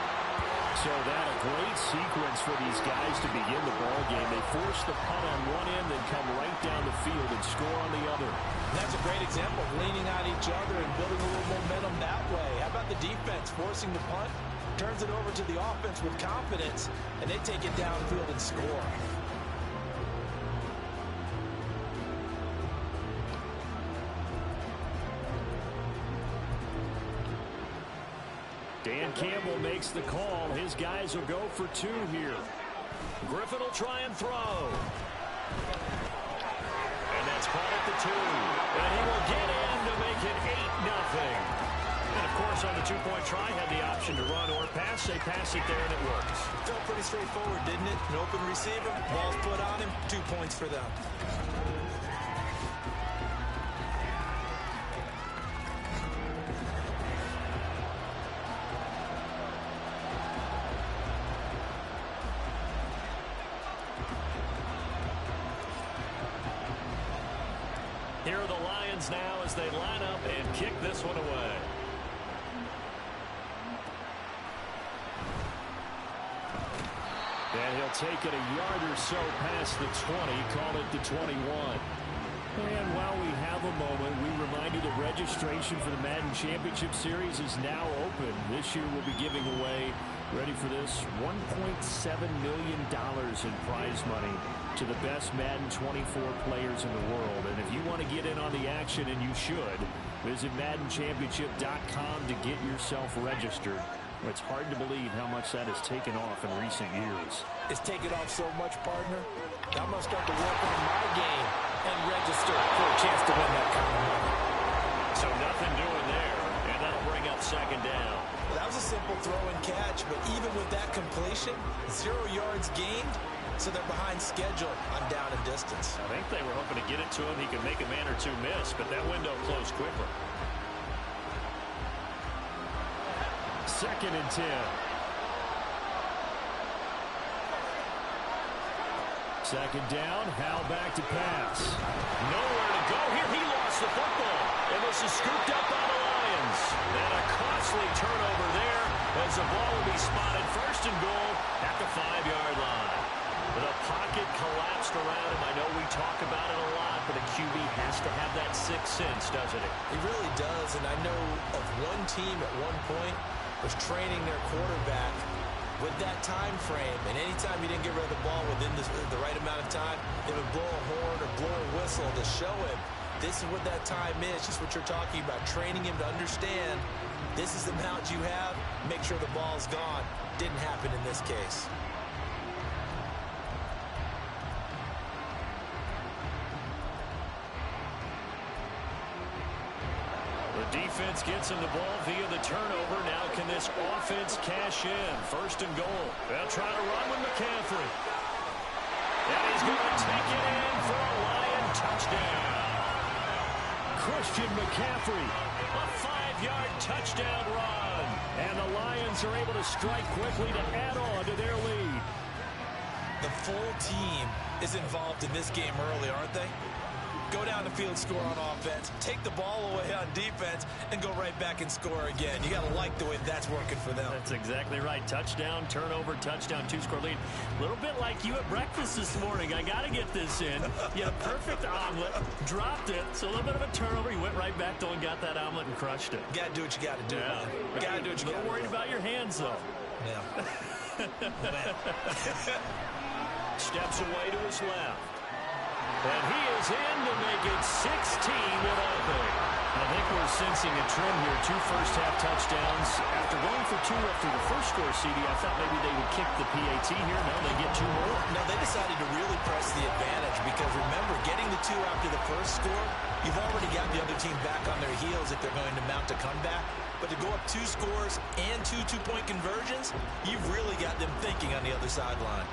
S3: So that a great sequence for these guys to begin the ball game. They force the punt on one end, then come right down the field and score on the other.
S4: And that's a great example of leaning on each other and building a little momentum that way. How about the defense forcing the punt? Turns it over to the offense with confidence, and they take it downfield and score.
S3: Dan Campbell makes the call. His guys will go for 2 here. Griffin will try and throw. And that's caught at the 2. And he will get in to make it 8-0. And, of course, on the 2-point try, had the option to run or pass. They pass it there, and it works.
S4: Felt pretty straightforward, didn't it? An open receiver, ball's put on him, 2 points for them.
S3: Here are the Lions now as they line up and kick this one away. And he'll take it a yard or so past the 20, call it the 21. And while we have a moment, we remind you that registration for the Madden Championship Series is now open. This year we'll be giving away, ready for this, $1.7 million in prize money to the best Madden 24 players in the world. And if you want to get in on the action, and you should, visit MaddenChampionship.com to get yourself registered. It's hard to believe how much that has taken off in recent years.
S4: It's taken off so much, partner. I'm going to start to work on my game and register for a chance to win that kind of money.
S3: So nothing doing there, and that'll bring up 2nd down.
S4: Well, that was a simple throw and catch, but even with that completion, 0 yards gained, so they're behind schedule on down and distance.
S3: I think they were hoping to get it to him. He could make a man or 2 miss, but that window closed quickly. 2nd and 10. 2nd down, Howe back to pass. Nowhere to go here. He lost the football, and this is scooped up by the Lions. And a costly turnover there as the ball will be spotted 1st and goal at the 5-yard line. The pocket collapsed around him. I know we talk about it a lot, but a QB has to have that 6th sense, doesn't it?
S4: He really does, and I know of one team at one point was training their quarterback with that time frame, and anytime he didn't get rid of the ball within the right amount of time, they would blow a horn or blow a whistle to show him this is what that time is, just what you're talking about, training him to understand this is the amount you have, make sure the ball's gone. Didn't happen in this case.
S3: The defense gets him the ball via the turnover. Now can this offense cash in? 1st and goal. They'll try to run with McCaffrey. And he's going to take it in for a Lion touchdown. Christian McCaffrey, a 5-yard touchdown run. And the Lions are able to strike quickly to add on to their lead.
S4: The full team is involved in this game early, aren't they? Go down the field, score on offense, take the ball away on defense, and go right back and score again. You got to like the way that's working for them.
S3: That's exactly right. Touchdown, turnover, touchdown, 2-score lead. A little bit like you at breakfast this morning. I got to get this in. You had a perfect omelet, dropped it, so a little bit of a turnover. You went right back though and got that omelet and crushed it.
S4: Got to do what you got to do.
S3: Yeah.
S4: Got to do what you got to do.
S3: A little worried about your hands, though.
S4: Yeah.
S3: Steps away to his left. And he is in to make it 16-0. I think we're sensing a trend here. 2 first-half touchdowns. After going for 2 after the first score, CD, I thought maybe they would kick the PAT here. Now they get 2 more.
S4: No, they decided to really press the advantage because, remember, getting the 2 after the first score, you've already got the other team back on their heels if they're going to mount a comeback. But to go up 2 scores and 2 two-point conversions, you've really got them thinking on the other sideline.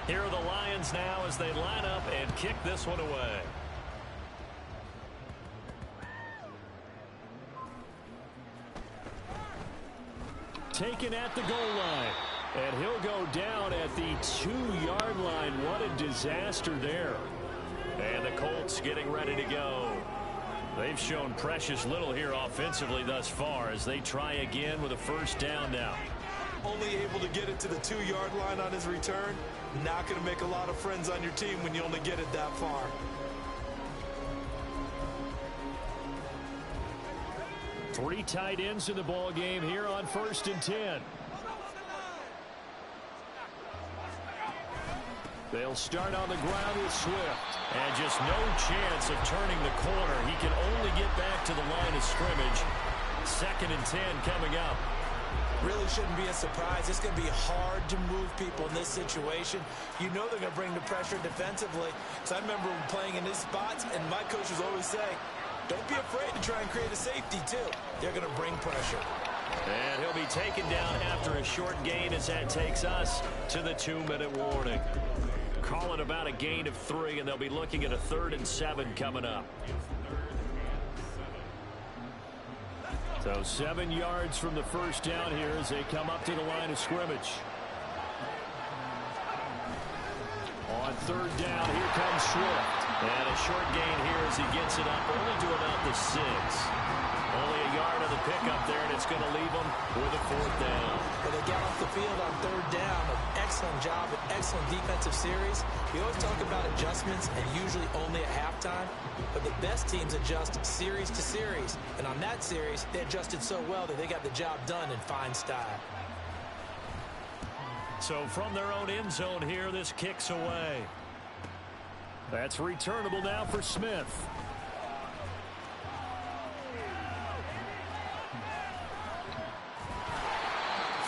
S3: Here are the Lions now as they line up and kick this one away. Taken at the goal line. And he'll go down at the 2-yard line. What a disaster there. And the Colts getting ready to go. They've shown precious little here offensively thus far as they try again with a first down now.
S4: Only able to get it to the 2-yard line on his return. Not going to make a lot of friends on your team when you only get it that far.
S3: Three tight ends in the ball game here on 1st and 10. They'll start on the ground with Swift. And just no chance of turning the corner. He can only get back to the line of scrimmage. 2nd and 10 coming up.
S4: Really shouldn't be a surprise. It's going to be hard to move people in this situation. You know they're going to bring the pressure defensively. So I remember playing in these spots, and my coaches always say, don't be afraid to try and create a safety, too. They're going to bring pressure.
S3: And he'll be taken down after a short gain as that takes us to the 2-minute warning. Call it about a gain of 3, and they'll be looking at a 3rd and 7 coming up. So 7 yards from the first down here as they come up to the line of scrimmage. On 3rd down, here comes Swift. And a short gain here as he gets it up only to about the 6. Only a yard on the pickup there, and it's going to leave them with a 4th down.
S4: Well, they got off the field on 3rd down. An excellent job, an excellent defensive series. We always talk about adjustments and usually only at halftime. But the best teams adjust series to series. And on that series, they adjusted so well that they got the job done in fine style.
S3: So from their own end zone here, this kicks away. That's returnable now for Smith.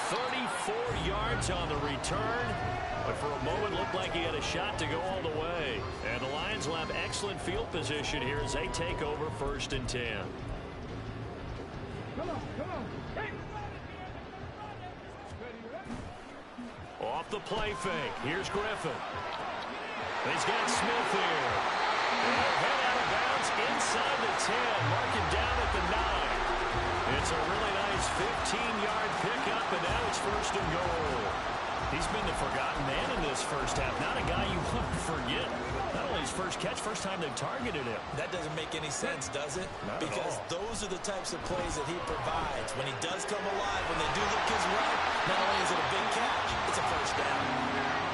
S3: 34 yards on the return. But for a moment, looked like he had a shot to go all the way. And the Lions will have excellent field position here as they take over 1st and 10. Off the play fake. Here's Griffin. He's got Smith here. And he'll head out of bounds inside the 10. Mark him down at the 9. It's a really nice 15-yard pickup, and now it's 1st and goal. He's been the forgotten man in this first half. Not a guy you want to forget. Not only his first catch, first time they've targeted him.
S4: That doesn't make any sense, does it?
S3: Not
S4: because
S3: at all.
S4: those are the types of plays that he provides. When he does come alive, when they do look his way, not only is it a big catch, it's a first down.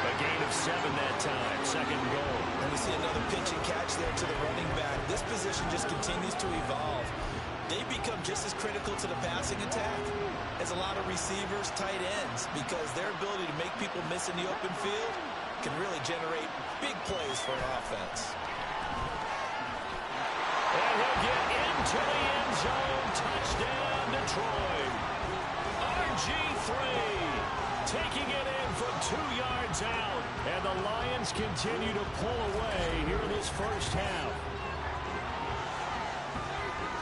S3: A gain of 7 that time. 2nd and goal.
S4: And we see another pitch and catch there to the running back. This position just continues to evolve. They become just as critical to the passing attack as a lot of receivers, tight ends, because their ability to make people miss in the open field can really generate big plays for an offense.
S3: And he'll get into the end zone. Touchdown, Detroit. RG3 taking it in from 2 yards out. And the Lions continue to pull away here in this first half.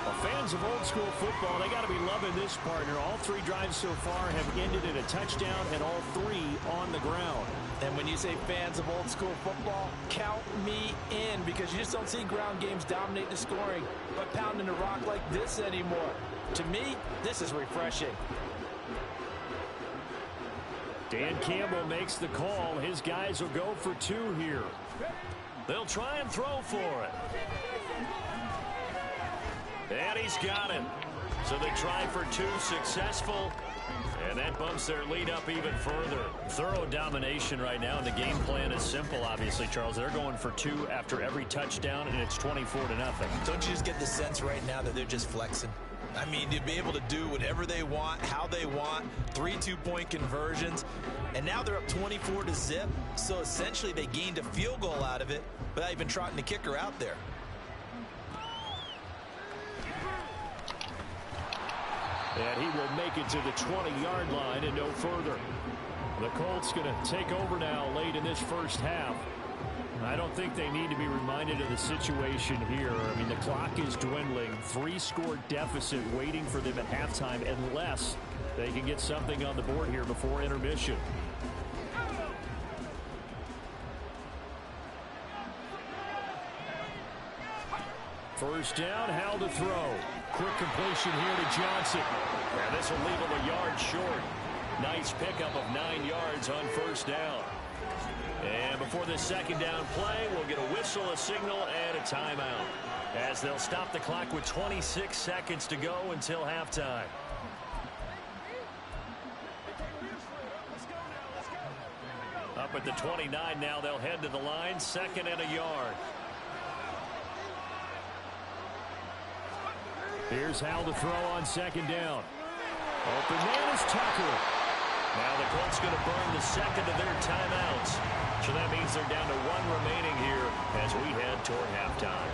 S3: A Fans of old school football, they got to be loving this, partner. All 3 drives so far have ended in a touchdown, and all 3 on the ground.
S4: And when you say fans of old school football, count me in, because you just don't see ground games dominate the scoring by pounding the rock like this anymore. To me, this is refreshing.
S3: Dan Campbell makes the call. His guys will go for 2 here. They'll try and throw for it. And he's got it. So they try for 2, successful. And that bumps their lead up even further. Thorough domination right now, and the game plan is simple, obviously, Charles. They're going for 2 after every touchdown, and it's 24-0.
S4: Don't you just get the sense right now that they're just flexing? I mean, to be able to do whatever they want, how they want, 3 2-point conversions, and now they're up 24-0. So essentially they gained a field goal out of it without even trotting the kicker out there.
S3: And he will make it to the 20-yard line and no further. The Colts going to take over now late in this first half. I don't think they need to be reminded of the situation here. I mean, the clock is dwindling. 3-score deficit waiting for them at halftime unless they can get something on the board here before intermission. First down, HoW to throw. Quick completion here to Johnson. And this will leave him a yard short. Nice pickup of 9 yards on first down. And before this second down play, we'll get a whistle, a signal, and a timeout, as they'll stop the clock with 26 seconds to go until halftime. Up at the 29 now, they'll head to the line, 2nd and a yard. Here's HoW to throw on 2nd down. Open man is Tucker. Now the Colts going to burn the 2nd of their timeouts. So that means they're down to 1 remaining here as we head toward halftime.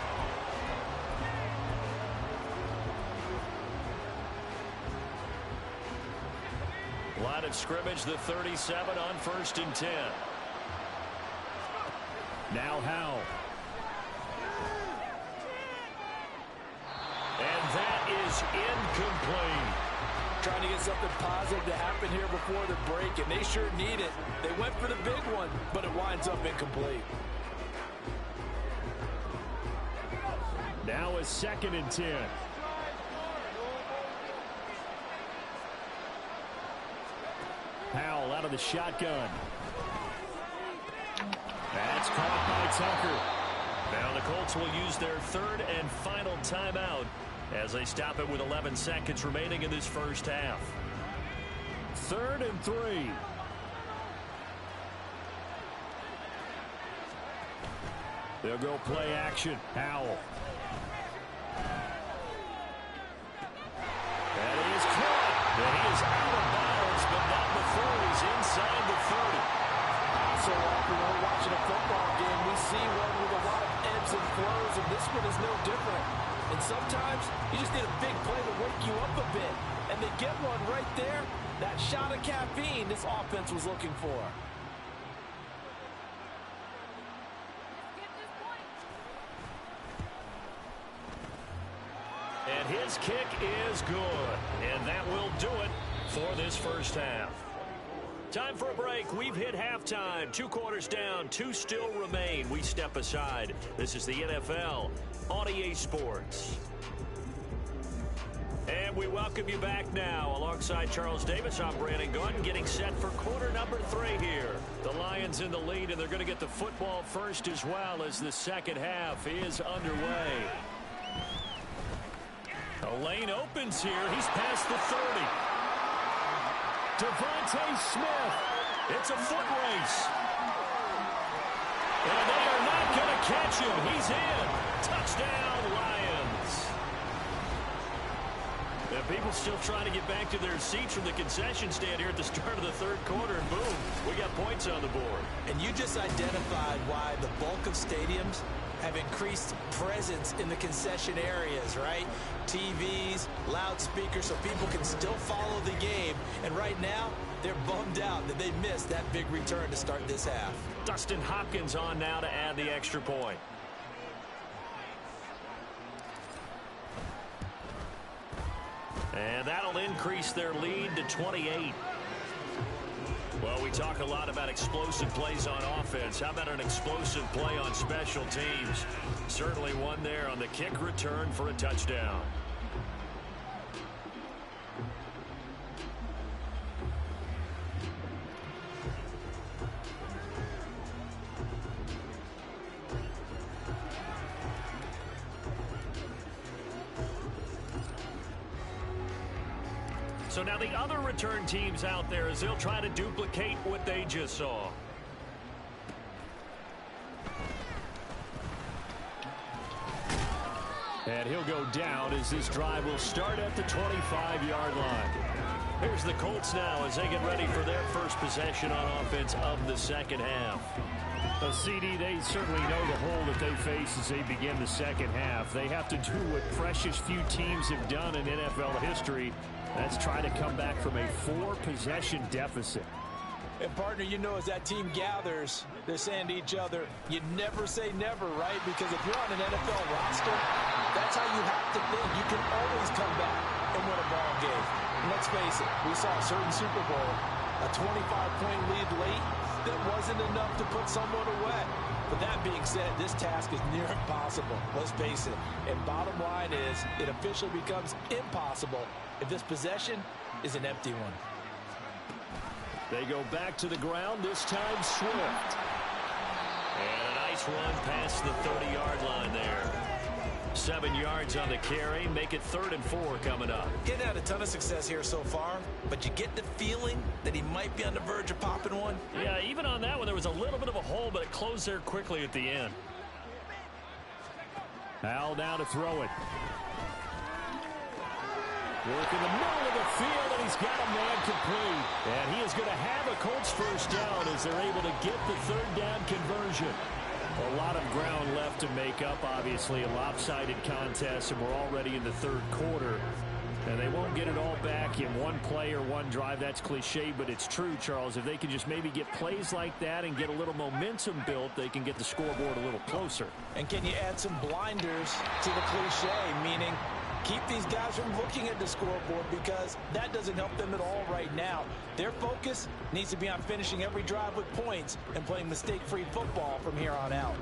S3: Line of scrimmage, the 37 on 1st and 10. Now HoW. And that is incomplete.
S4: Trying to get something positive to happen here before the break, and they sure need it. They went for the big one, but it winds up incomplete.
S3: Now a 2nd and 10. HoW out of the shotgun. That's caught by Tucker. Now the Colts will use their 3rd and final timeout as they stop it with 11 seconds remaining in this first half. 3rd and 3. They'll go play action. HoW. That is caught. And he is out of bounds, but not before he's inside the 30.
S4: So often when we're watching a football game, we see one with a lot of ebbs and flows, and this one is no different. And sometimes you just need a big play to wake you up a bit. And they get one right there. That shot of caffeine this offense was looking for.
S3: And his kick is good. And that will do it for this first half. Time for a break. We've hit halftime. 2 quarters down. 2 still remain. We step aside. This is the NFL on EA Sports. And we welcome you back now. Alongside Charles Davis, I'm Brandon Gordon, getting set for quarter number 3 here. The Lions in the lead, and they're going to get the football first as well as the second half is underway. A lane opens here. He's past the 30. Devontae Smith. It's a foot race. And they are not going to catch him. He's in. Touchdown, Lions. And people still trying to get back to their seats from the concession stand here at the start of the 3rd quarter. And boom, we got points on the board.
S4: And you just identified why the bulk of stadiums have increased presence in the concession areas, right? TVs, loudspeakers, so people can still follow the game. And right now, they're bummed out that they missed that big return to start this half.
S3: Dustin Hopkins on now to add the extra point. And that'll increase their lead to 28. Well, we talk a lot about explosive plays on offense. How about an explosive play on special teams? Certainly one there on the kick return for a touchdown. So now the other return teams out there as they'll try to duplicate what they just saw. And he'll go down as this drive will start at the 25-yard line. Here's the Colts now as they get ready for their first possession on offense of the second half. CD, they certainly know the hole that they face as they begin the second half. They have to do what precious few teams have done in NFL history. That's try to come back from a 4-possession deficit.
S4: And, partner, you know, as that team gathers, they're saying to each other, you never say never, right? Because if you're on an NFL roster, that's how you have to think. You can always come back and win a ball game. And let's face it, we saw a certain Super Bowl, a 25-point lead late that wasn't enough to put someone away. But that being said, this task is near impossible. Let's face it. And bottom line is, it officially becomes impossible if this possession is an empty one.
S3: They go back to the ground, this time Swift. And a nice run past the 30-yard line there. 7 yards on the carry, make it 3rd and 4 coming up.
S4: Getting had a ton of success here so far, but you get the feeling that he might be on the verge of popping one.
S3: Yeah, even on that one, there was a little bit of a hole, but it closed there quickly at the end. Howell down to throw it. Work in the middle of the field, and he's got a man complete. And he is going to have a Colts first down as they're able to get the 3rd down conversion. A lot of ground left to make up, obviously. A lopsided contest, and we're already in the 3rd quarter. And they won't get it all back in one play or one drive. That's cliche, but it's true, Charles. If they can just maybe get plays like that and get a little momentum built, they can get the scoreboard a little closer.
S4: And can you add some blinders to the cliche, meaning keep these guys from looking at the scoreboard, because that doesn't help them at all right now. Their focus needs to be on finishing every drive with points and playing mistake-free football from here on out.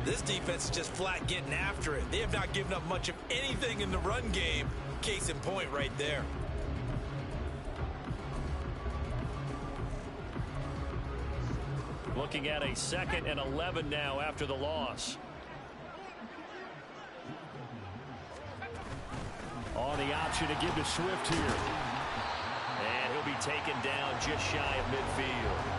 S4: This defense is just flat getting after it. They have not given up much of anything in the run game. Case in point right there.
S3: Looking at a 2nd and 11 now after the loss. On the option to give to Swift here. And he'll be taken down just shy of midfield.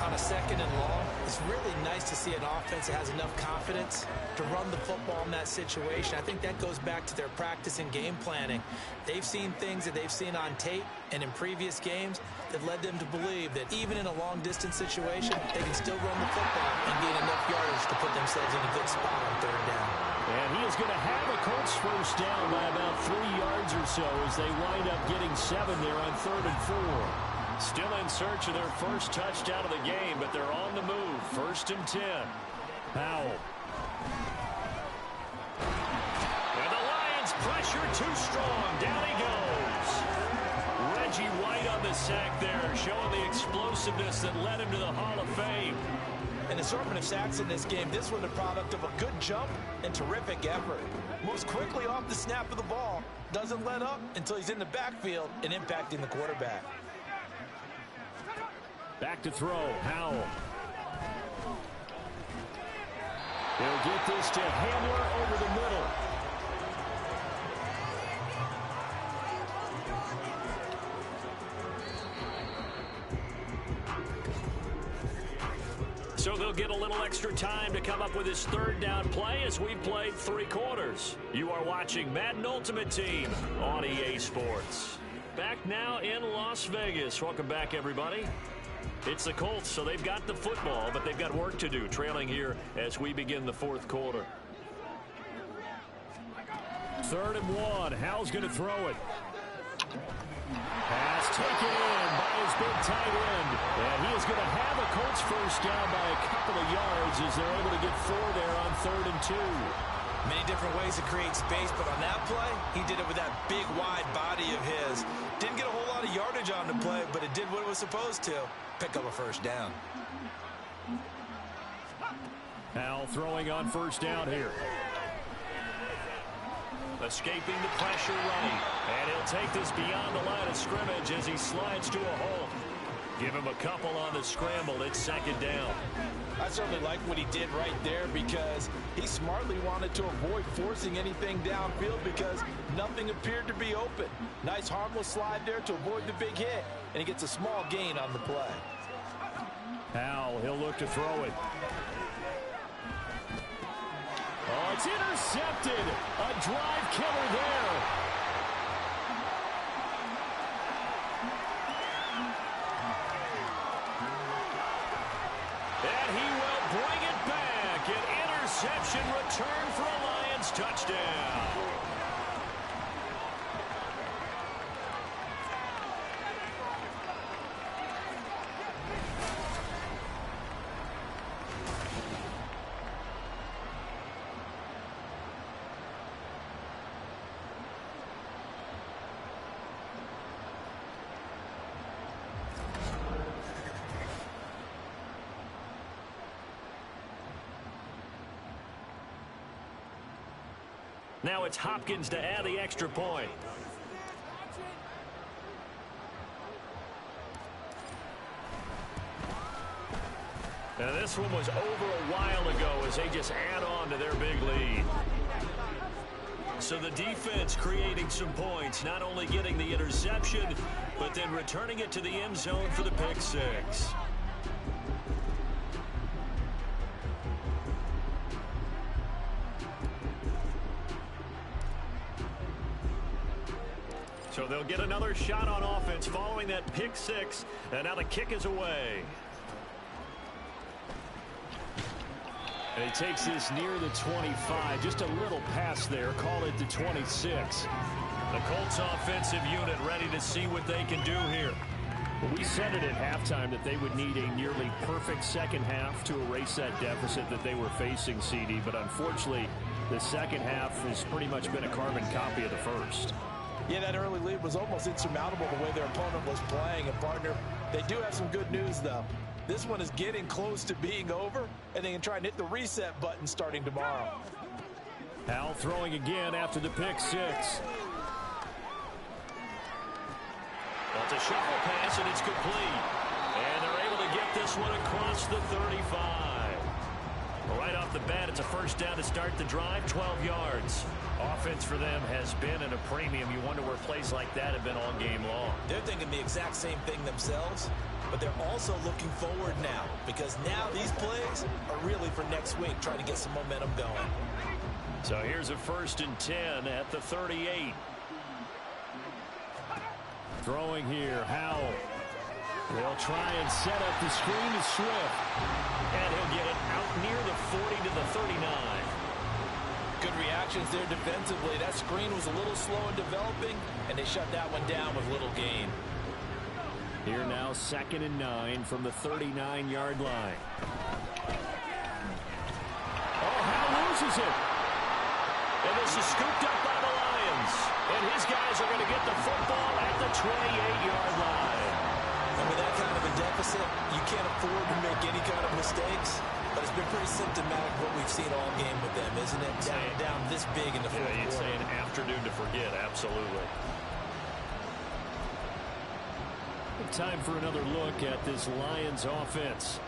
S4: On a 2nd and long, it's really nice to see an offense that has enough confidence to run the football in that situation. I think that goes back to their practice and game planning. They've seen things that they've seen on tape and in previous games that led them to believe that even in a long-distance situation, they can still run the football and gain enough yardage to put themselves in a good spot on 3rd down.
S3: And he is going to have a Colts first down by about 3 yards or so as they wind up getting 7 there on 3rd and 4. Still in search of their first touchdown of the game, but they're on the move. 1st and 10. Howell. And the Lions pressure too strong. Down he goes. Reggie White on the sack there, showing the explosiveness that led him to the Hall of Fame.
S4: An assortment of sacks in this game. This one the product of a good jump and terrific effort. Moves quickly off the snap of the ball. Doesn't let up until he's in the backfield and impacting the quarterback.
S3: Back to throw, Howell. He'll get this to Hamler over the middle. So they'll get a little extra time to come up with his 3rd down play as we've played 3 quarters. You are watching Madden Ultimate Team on EA Sports. Back now in Las Vegas. Welcome back, everybody. It's the Colts, so they've got the football, but they've got work to do, trailing here as we begin the 4th quarter. 3rd and 1. Howell's going to throw it. Pass taken in by his big tight end. And he is going to have a Colts first down by a couple of yards as they're able to get 4 there on 3rd and 2.
S4: Many different ways to create space, but on that play, he did it with that big, wide body of his. Didn't get a whole lot of yardage on the play, but it did what it was supposed to. Pick up a first down.
S3: Now throwing on first down here. Escaping the pressure right. And he'll take this beyond the line of scrimmage as he slides to a hole. Give him a couple on the scramble. It's second down.
S4: I certainly like what he did right there because he smartly wanted to avoid forcing anything downfield because nothing appeared to be open. Nice harmless slide there to avoid the big hit, and he gets a small gain on the play.
S3: HoW, he'll look to throw it. Oh, it's intercepted. A drive killer there. And he will bring it back. An interception return for a Lions touchdown. Now it's Hopkins to add the extra point. Now this one was over a while ago as they just add on to their big lead. So the defense creating some points, not only getting the interception, but then returning it to the end zone for the pick six. So they'll get another shot on offense following that pick six, and now the kick is away. And he takes this near the 25, just a little pass there, call it the 26. The Colts offensive unit ready to see what they can do here. Well, we said it at halftime that they would need a nearly perfect second half to erase that deficit that they were facing, CD, but unfortunately, the second half has pretty much been a carbon copy of the first.
S4: Yeah, that early lead was almost insurmountable the way their opponent was playing. And, partner, they do have some good news, though. This one is getting close to being over, and they can try and hit the reset button starting tomorrow.
S3: HoW throwing again after the pick six. Well, it's a shuffle pass, and it's complete. And they're able to get this one across the 35. Right off the bat, it's a first down to start the drive, 12 yards. Offense for them has been at a premium. You wonder where plays like that have been all game long.
S4: They're thinking the exact same thing themselves, but they're also looking forward now because now these plays are really for next week, trying to get some momentum going.
S3: So here's a 1st and 10 at the 38. Throwing here, HoW. They'll try and set up the screen to Swift. And he'll get it out near the 40 to the 39.
S4: Good reactions there defensively. That screen was a little slow in developing, and they shut that one down with little gain.
S3: Here now, 2nd and 9 from the 39-yard line. Oh, HoW loses it. And this is scooped up by the Lions. And his guys are going to get the football at the 28-yard line.
S4: And with that kind of a deficit, you can't afford to make any kind of mistakes. But it's been pretty symptomatic of what we've seen all game with them, isn't it? Down this big in the fourth quarter.
S3: You'd say an afternoon to forget, absolutely. Time for another look at this Lions offense.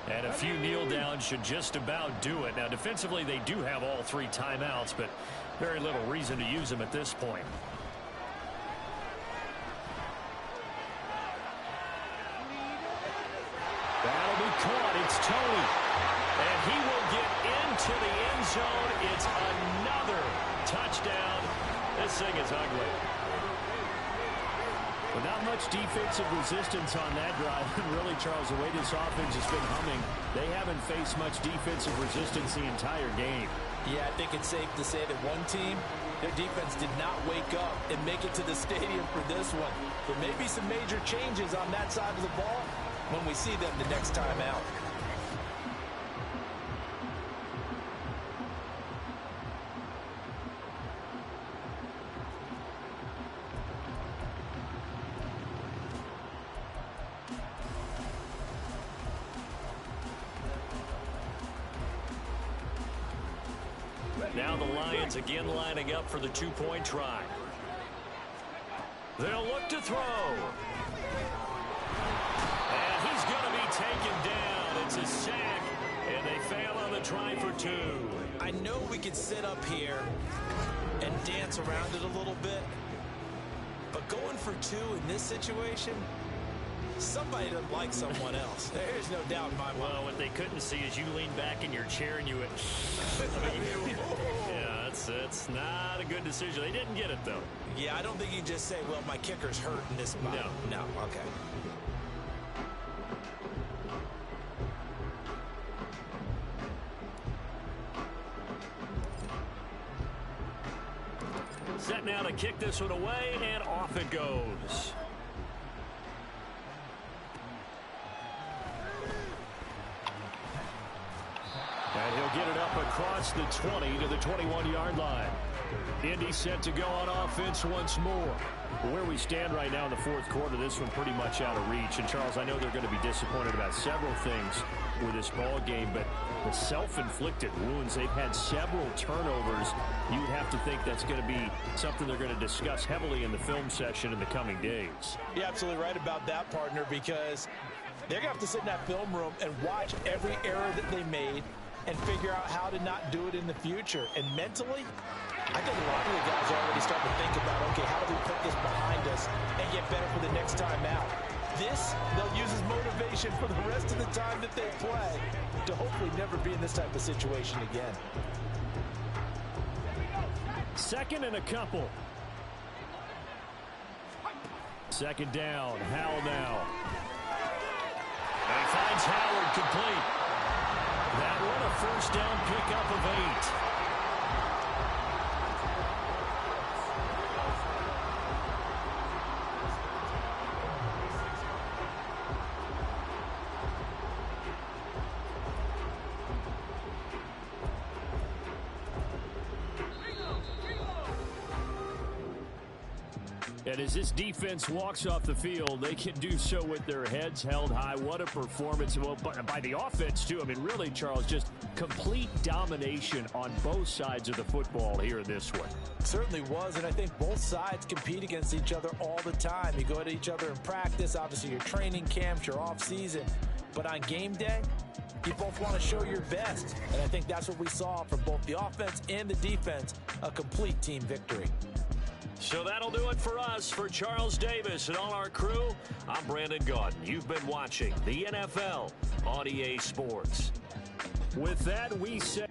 S3: And a few kneel downs should just about do it. Now, defensively, they do have all 3 timeouts, but very little reason to use them at this point. That'll be caught. It's Tony. And he will get into the end zone. It's another touchdown. This thing is ugly. But not much defensive resistance on that drive. And really, Charles, the way this offense has been humming, they haven't faced much defensive resistance the entire game.
S4: Yeah, I think it's safe to say that one team, their defense did not wake up and make it to the stadium for this one. There may be some major changes on that side of the ball when we see them the next time out.
S3: defense again lining up for the two-point try. They'll look to throw. And he's going to be taken down. It's a sack, and they fail on the try for two.
S4: I know we could sit up here and dance around it a little bit, but going for two in this situation, somebody doesn't like someone else. There's no doubt in my mind.
S3: Well, what they couldn't see is you leaned back in your chair and you went, yeah, it's not a good decision. They didn't get it, though.
S4: Yeah, I don't think you can just say, well, my kicker's hurt in this spot. No, okay.
S3: Set now to kick this one away, and off it goes. And he'll get it up across the 20 to the 21-yard line. Indy set to go on offense once more. Where we stand right now in the fourth quarter, this one pretty much out of reach. And, Charles, I know they're going to be disappointed about several things with this ball game, but the self-inflicted wounds, they've had several turnovers. You would have to think that's going to be something they're going to discuss heavily in the film session in the coming days.
S4: You're absolutely right about that, partner, because they're going to have to sit in that film room and watch every error that they made and figure out how to not do it in the future. And mentally, I think a lot of the guys are already starting to think about, okay, how do we put this behind us and get better for the next time out? This, they'll use as motivation for the rest of the time that they play to hopefully never be in this type of situation again.
S3: Second and a couple. Second down, HoW now. And he finds Howard complete. That one a first down pickup of 8. And as this defense walks off the field, they can do so with their heads held high. What a performance. Well, by the offense, too. I mean, really, Charles, just complete domination on both sides of the football here in this one.
S4: Certainly was, and I think both sides compete against each other all the time. You go at each other in practice, obviously your training camps, your off-season. But on game day, you both want to show your best. And I think that's what we saw from both the offense and the defense, a complete team victory.
S3: So that'll do it for us. For Charles Davis and all our crew, I'm Brandon Gaudin. You've been watching the NFL on EA Sports. With that, we say...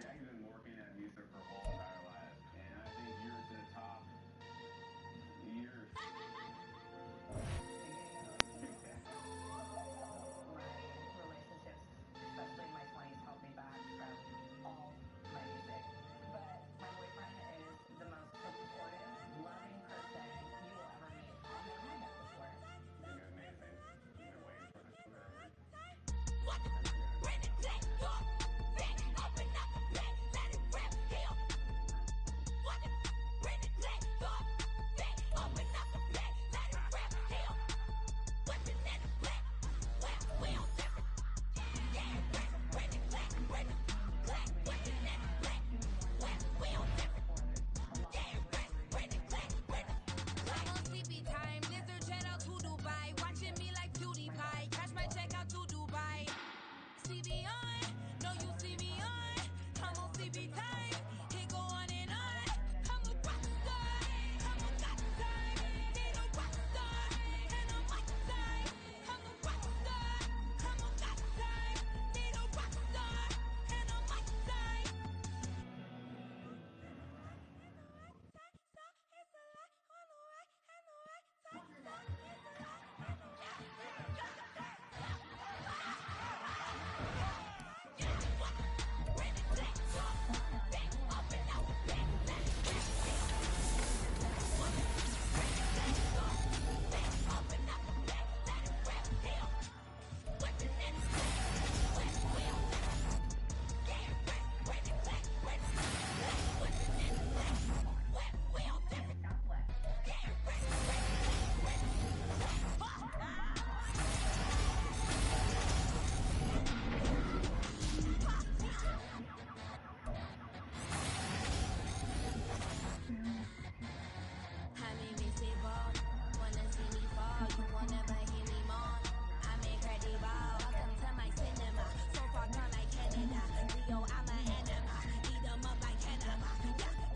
S5: will never hear me moan. I'm incredible, welcome to my cinema. So far gone like Canada. Leo, I'm an anima. Eat them up like cannibal.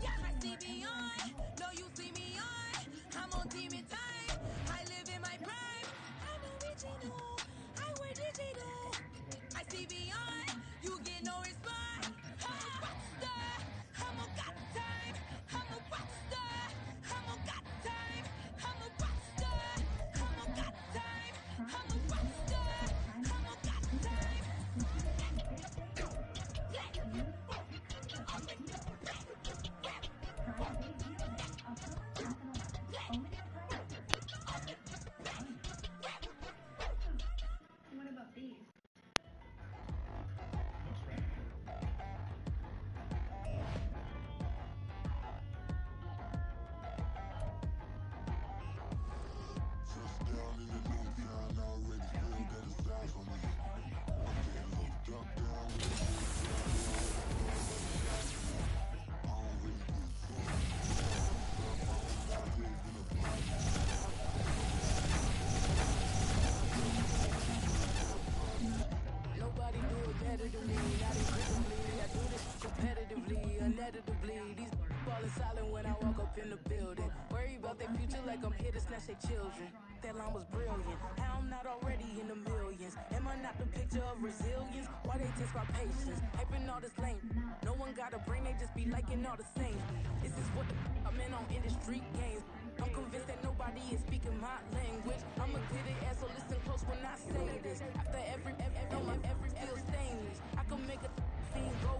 S5: Yeah, I see beyond. No, you see me on. I'm on demon time. I live in my prime. I'm original. I wear digital. I see beyond. You get no response. I'm a rock star. I'm a got time. I'm a rock star. I'm a got time. I'm a rock star. I'm a got time. I'm a rock star. I'm a got time.
S6: What about these?
S7: Touchdown in the new town, already feel that it's eyes on me. I'm getting hooked up down with the big crowd, they already going by the size of me. I don't really get drunk, but my juice up, I will not live in a poverty.
S8: Nobody do it better than me, not incredibly. I do this competitively, uneditably. These falling silent when I walk up in the building. Worry about their future like I'm here to snatch their children. That line was brilliant. How I'm not already in the millions? Am I not the picture of resilience? Why they test my patience? Hyping all this lame. No one got a brain, they just be liking all the same. This is what the I'm in on industry games. I'm convinced that nobody is speaking my language. I'ma get it as so listen close when I say this. After every feel stainless. I can make a fiend go.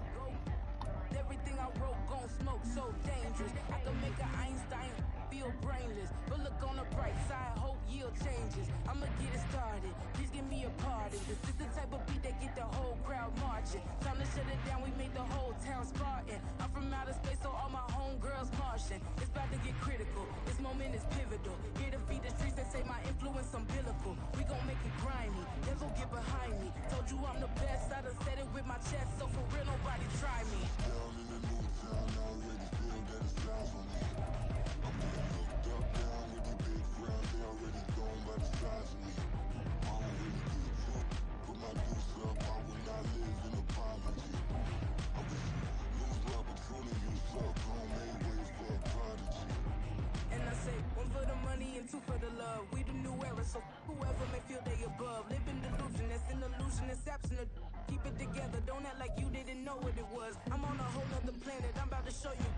S8: Everything I wrote gon' smoke, so dangerous. I can make an Einstein feel brainless. But look on the bright side, hope yield changes. I'ma get it started, please give me a pardon. This is the type of beat that get the whole crowd marching. Time to shut it down, we made the whole town Spartan. I'm from outer space, so all my homegirls Martian. It's about to get critical, this moment is pivotal. Here to feed the streets that say my influence umbilical. We gon' make it grimy, never get behind me. Told you I'm the best, I done said it with my chest. So for real, nobody try me.
S7: Down in the new town, already feel that it's eyes on me. I'm getting hooked up down with the big crowd, they already going by the size of me. I don't really get drunk, put my juice up, I will not live in a poverty. I wish you lose the opportunity, you suck, gon' make way for a prodigy.
S8: And I say, one for the money and two for the love. We the new era, so whoever may feel they above. Live in delusion, that's an illusion, it's absent. Keep it together, don't act like you didn't know what it was. I'm on a whole nother planet, I'm about to show you.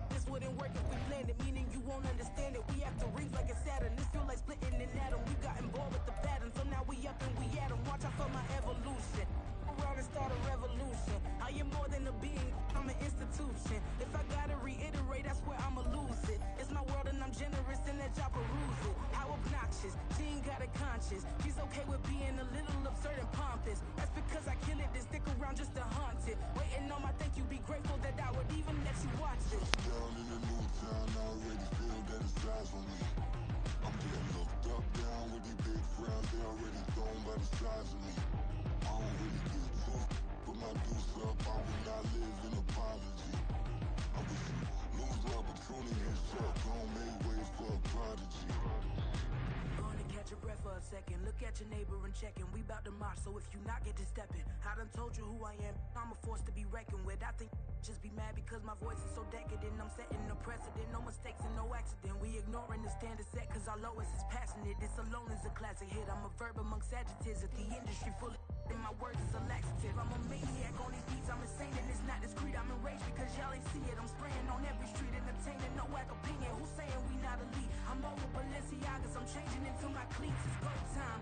S8: This wouldn't work if we planned it, meaning you won't understand it. We act the rings like it's Saturn, this feel like splitting an atom. We got involved with the pattern, so now we up and we at 'em. Watch out for my evolution. Around and start a revolution. I am more than a being, I'm an institution. If I gotta reiterate, that's where I'ma lose it. It's my world and I'm generous and let y'all peruse it. How obnoxious, she ain't got a conscience. She's okay with being a little absurd and pompous. That's because I kill it, then stick around just to haunt it. Waiting on my thank you, be grateful that I would even let you watch it.
S7: Down in the new town, already feel that it's eyes on me. I'm getting hooked up down with the big crowd, they already going by the size of me. I don't really get drunk, put my juice up, I will not live in a poverty. I wish you lose the opportunity, you suck, gon' make way for a prodigy.
S8: Gonna catch your breath for a second. Look at your neighbor and check in. We bout to march, so if you not get to stepping. I done told you who I am. I'm a force to be reckoned with. I think just be mad because my voice is so decadent. I'm setting a precedent. No mistakes and no accident. We ignoring the standard set cause our lowest is passionate. This alone is a classic hit. I'm a verb amongst adjectives. If the industry full of and my words is a laxative. I'm a maniac on these beats. I'm insane and it's not discreet. I'm enraged because y'all ain't see it. I'm spraying on every street, entertaining no whack opinion. Who's saying we not elite? I'm over Balenciagas. I'm changing into my cleats. It's go time.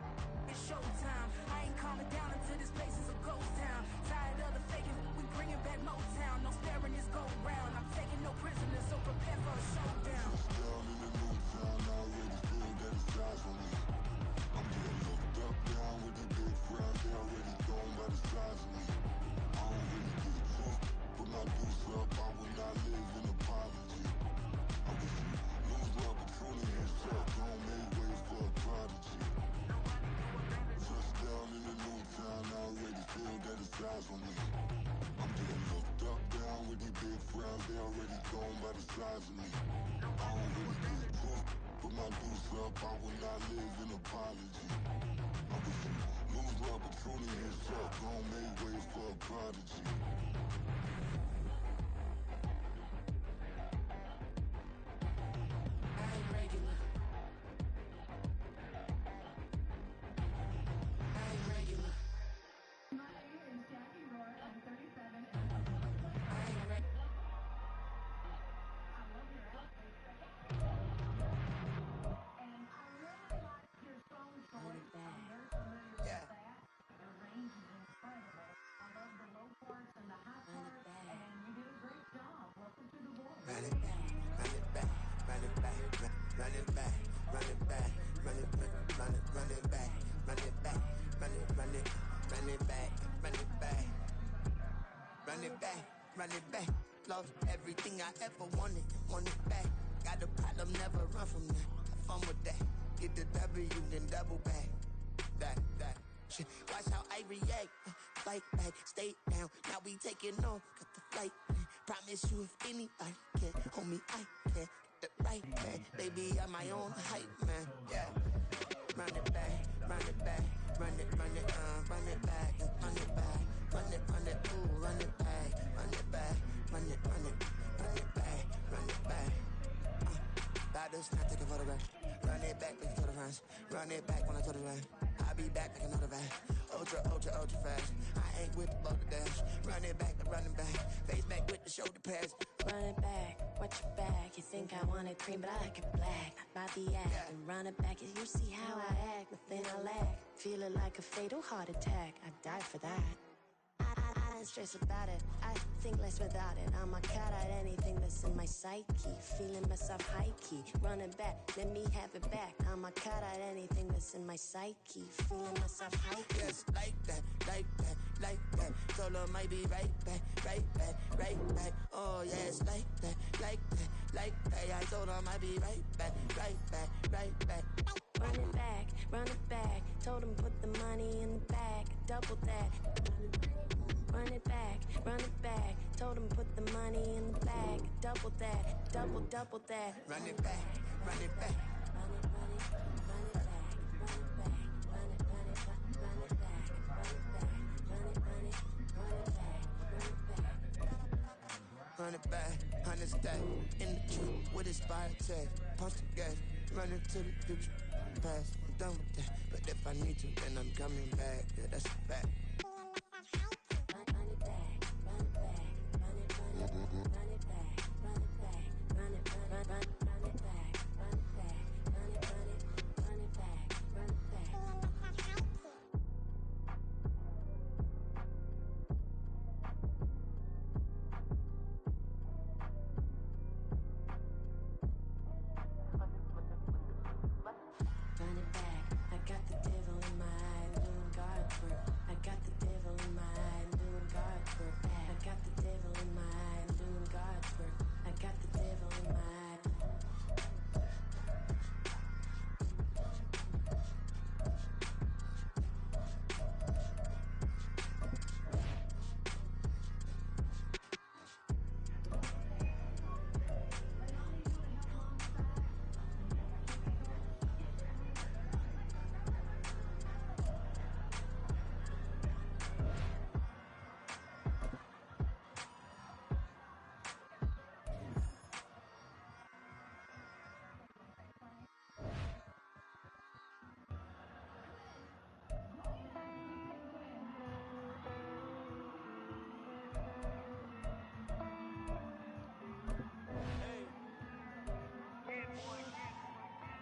S8: It's showtime. I ain't calming down until this place is a ghost town. Tired of the faking. We bringing back Motown. No sparing this go round. I'm taking no prisoners, so prepare for a showdown.
S7: Down in the new town, already feel that it's eyes on me. I'm getting hooked up down with the big crowd, they already going by the size of me. I don't really get drunk, put my juice up, I will not live in a poverty. I wish you lose the opportunity, you suck, gon' make way for a prodigy. Touchdown in the new town, already feel that it's eyes on me. I'm getting hooked up down with the big crowd, they already going by the size of me. I don't really get drunk, put put my deuce up, I will not live in apology. Lose the opportunity and shut, gon' make way for a prodigy.
S8: I ain't regular. I ain't regular.
S6: My name is Jackie Roy. I'm 37.
S8: I ain't regular.
S6: I love your outfit. And I really like your song choice.
S8: Run it back.
S6: I'm very familiar with
S8: Yeah.
S6: that. Your range is incredible. I love the low parts and the high
S8: Run it
S6: parts.
S8: back.
S6: And you did a great job. Welcome to the voice.
S8: Run it back. Run it back. Run it back. Run it back. Run it back. Run it back. Run it back. Run it back. Run it run it run it back. Run it back. Run it back. Run it back. Lost everything I ever wanted. Want it back. Got a problem, never run from that. Have fun with that. Get the W, then double back. That. Shit. Watch how I react. Fight back, stay down. Now we taking off. Got the flight. Promise you if anybody can, homie, I can. Get the right back. Baby, I'm my own hype, man. Yeah. Run it back, run it back, run it, run it back, run it back, run it, ooh, run it back, run it back, run it back, run it back. About to snap, take a photograph. Run it back, make photographs. Run it back when I told it right. I'll be back like another van. Ultra fast. I ain't with the boat to dash. Run it back, running back. Face back with the shoulder pads. Run it back, watch your back. You think I want it cream, but I like it black. Not by the act. And run it back, you see how I act. Nothing I lack. Feel it like a fatal heart attack. I'd die for that. I don't stress about it, I think less without it. I'm a cat at anything that's in my psyche. Feeling myself high-key, running back, let me have it back. I'm a cat at anything that's in my psyche. Feeling myself high-key. Yes, like that, like that, like that. Told her might be right back, right back, right back. Oh yes, like that, like that, like that. I told her might be right back, right back, right back. Run it back, run it back. Told him put the money in the bag, double that. Run it back, run it back. Told him put the money in the bag, double that, double that. Run it back, run it back. Run it, run it, run it back, run it back, run it, run it, run it back, run it back, run it, run it, run it back, run it back. Run it back, 100 stack in the truth with inspired text. Punch the gas, run into the future, past. I'm done with that, but if I need to, then I'm coming back. Yeah, that's a fact. Run it back, run it back, run it, run it, run it back, run it back, run it, run it back, run it back, run it, run it, run it back, run it back. Run it back, I got the devil in my eye, doing guard work. I got the devil in my eye, doing guard work. I got the devil in my eye, doing guard work. I got the devil in my eye.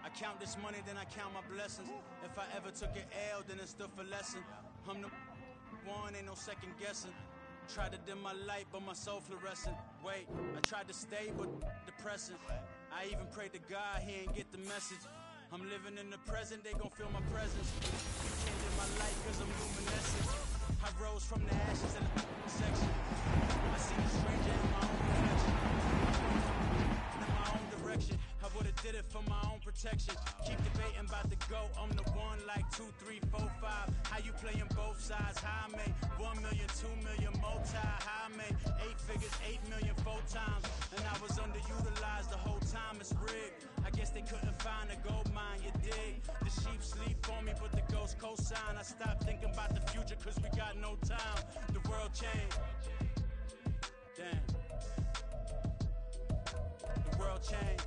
S9: I count this money, then I count my blessings. If I ever took an L, then it's still for lesson. I'm the one, ain't no second guessing. Tried to dim my light, but my soul fluorescent. Wait, I tried to stay, but depressing. I even prayed to God, he ain't get the message. I'm living in the present, they gon' feel my presence. Can't dim my light, cause I'm luminescent. I rose from the ashes in the section. I see the stranger in my own reflection. In my own direction, I would've did it for my own protection. Keep debating about the GOAT. I'm the one like 2, 3, 4, 5. How you playing both sides? How I make 1 million, 2 million, multi. How I make 8 figures, 8 million 4 times. And I was underutilized the whole time. It's rigged. I guess they couldn't find a gold mine, you dig? The sheep sleep on me, but the ghost cosign. I stopped thinking about the future cause we got no time. The world changed. Damn. The world changed.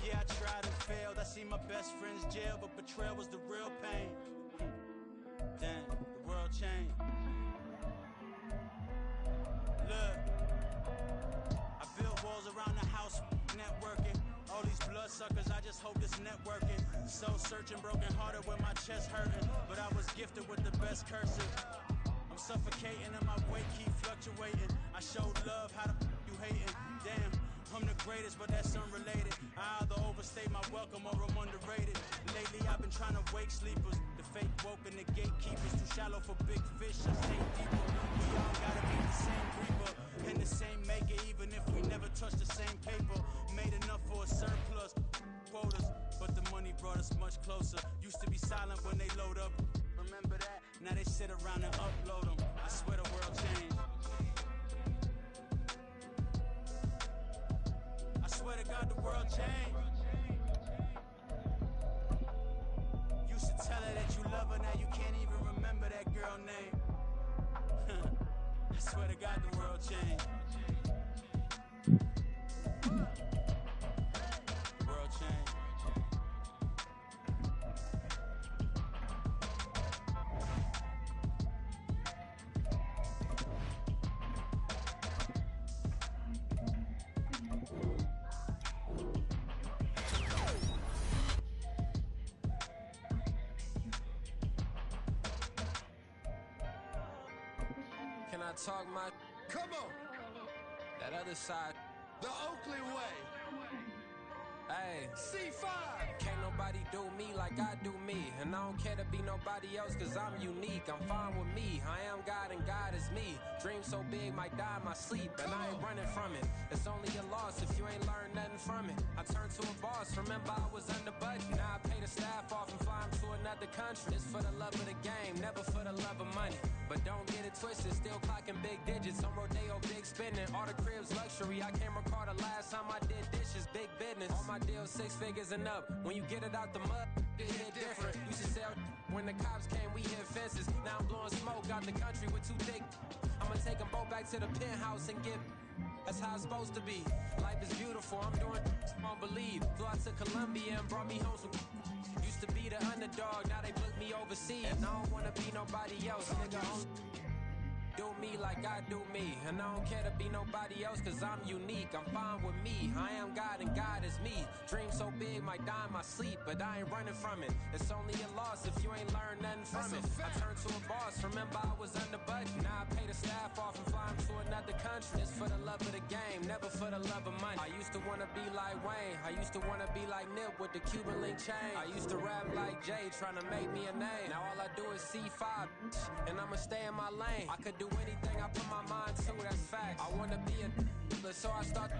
S9: Yeah, I tried and failed. I see my best friends jail, but betrayal was the real pain. Damn, the world changed. Look, I built walls around the house, networking. All these bloodsuckers, I just hope this networking. Soul searching, broken hearted with my chest hurting. But I was gifted with the best cursive. I'm suffocating and my weight keep fluctuating. I showed love, how the you hating? Damn, I'm the greatest, but that's unrelated. I either overstay my welcome or I'm underrated. Lately I've been trying to wake sleepers. The fake woke and the gatekeepers. Too shallow for big fish, I stay deeper. We all gotta be the same creeper and the same maker, even if we never touch the same paper. Made enough for a surplus quotas, but the money brought us much closer. Used to be silent when they load up. Remember that? Now they sit around and upload them. I swear the world changed. I swear to God the world changed. Used to tell her that you love her, now you can't even remember that girl name. I swear to God the world changed. The world changed.
S10: Can I talk my?
S11: Come on,
S10: That other side.
S11: the Oakley way.
S10: Hey,
S11: C5.
S10: can't nobody do me like I do me. And I don't care to be nobody else cause I'm unique. I'm fine with me. I am God and God is me. Dream so big might die in my sleep. And I ain't running from it. It's only a loss if you ain't learned nothing from it. I turned to a boss. Remember I was under budget. Now I pay the staff off and fly 'em to another country. It's for the love of the game, never for the love of money. But don't get it twisted, still clocking big digits. On Rodeo, big spending. All the cribs luxury. I can't recall the last time I did dishes. Big business. All my deals 6 figures and up. When you get it out the mud, it hit different. Used to sell when the cops came, we hit fences. Now I'm blowing smoke out the country with 2 thick. I'ma take them both back to the penthouse and get. That's how it's supposed to be. Life is beautiful. I'm doing won't believe. Flew out to Colombia and brought me home some. Used to be the underdog, now they book me overseas. And I don't wanna be nobody else, nigga. Do me like I do me. And I don't care to be nobody else cause I'm unique. I'm fine with me. I am God and God is me. Dream so big might die in my sleep, but I ain't running from it. It's only a loss if you ain't learned nothing from it. I turned to a boss, remember I was under budget. Now I pay the staff off and fly 'em to another country. It's for the love of the game, never for the love of money. I used to wanna be like Wayne. I used to wanna be like Nip with the Cuban link chain. I used to rap like Jay, trying to make me a name. Now all I do is C5, and I'ma stay in my lane. I could do anything I put my mind to, that's fact. I wanna be a so I start.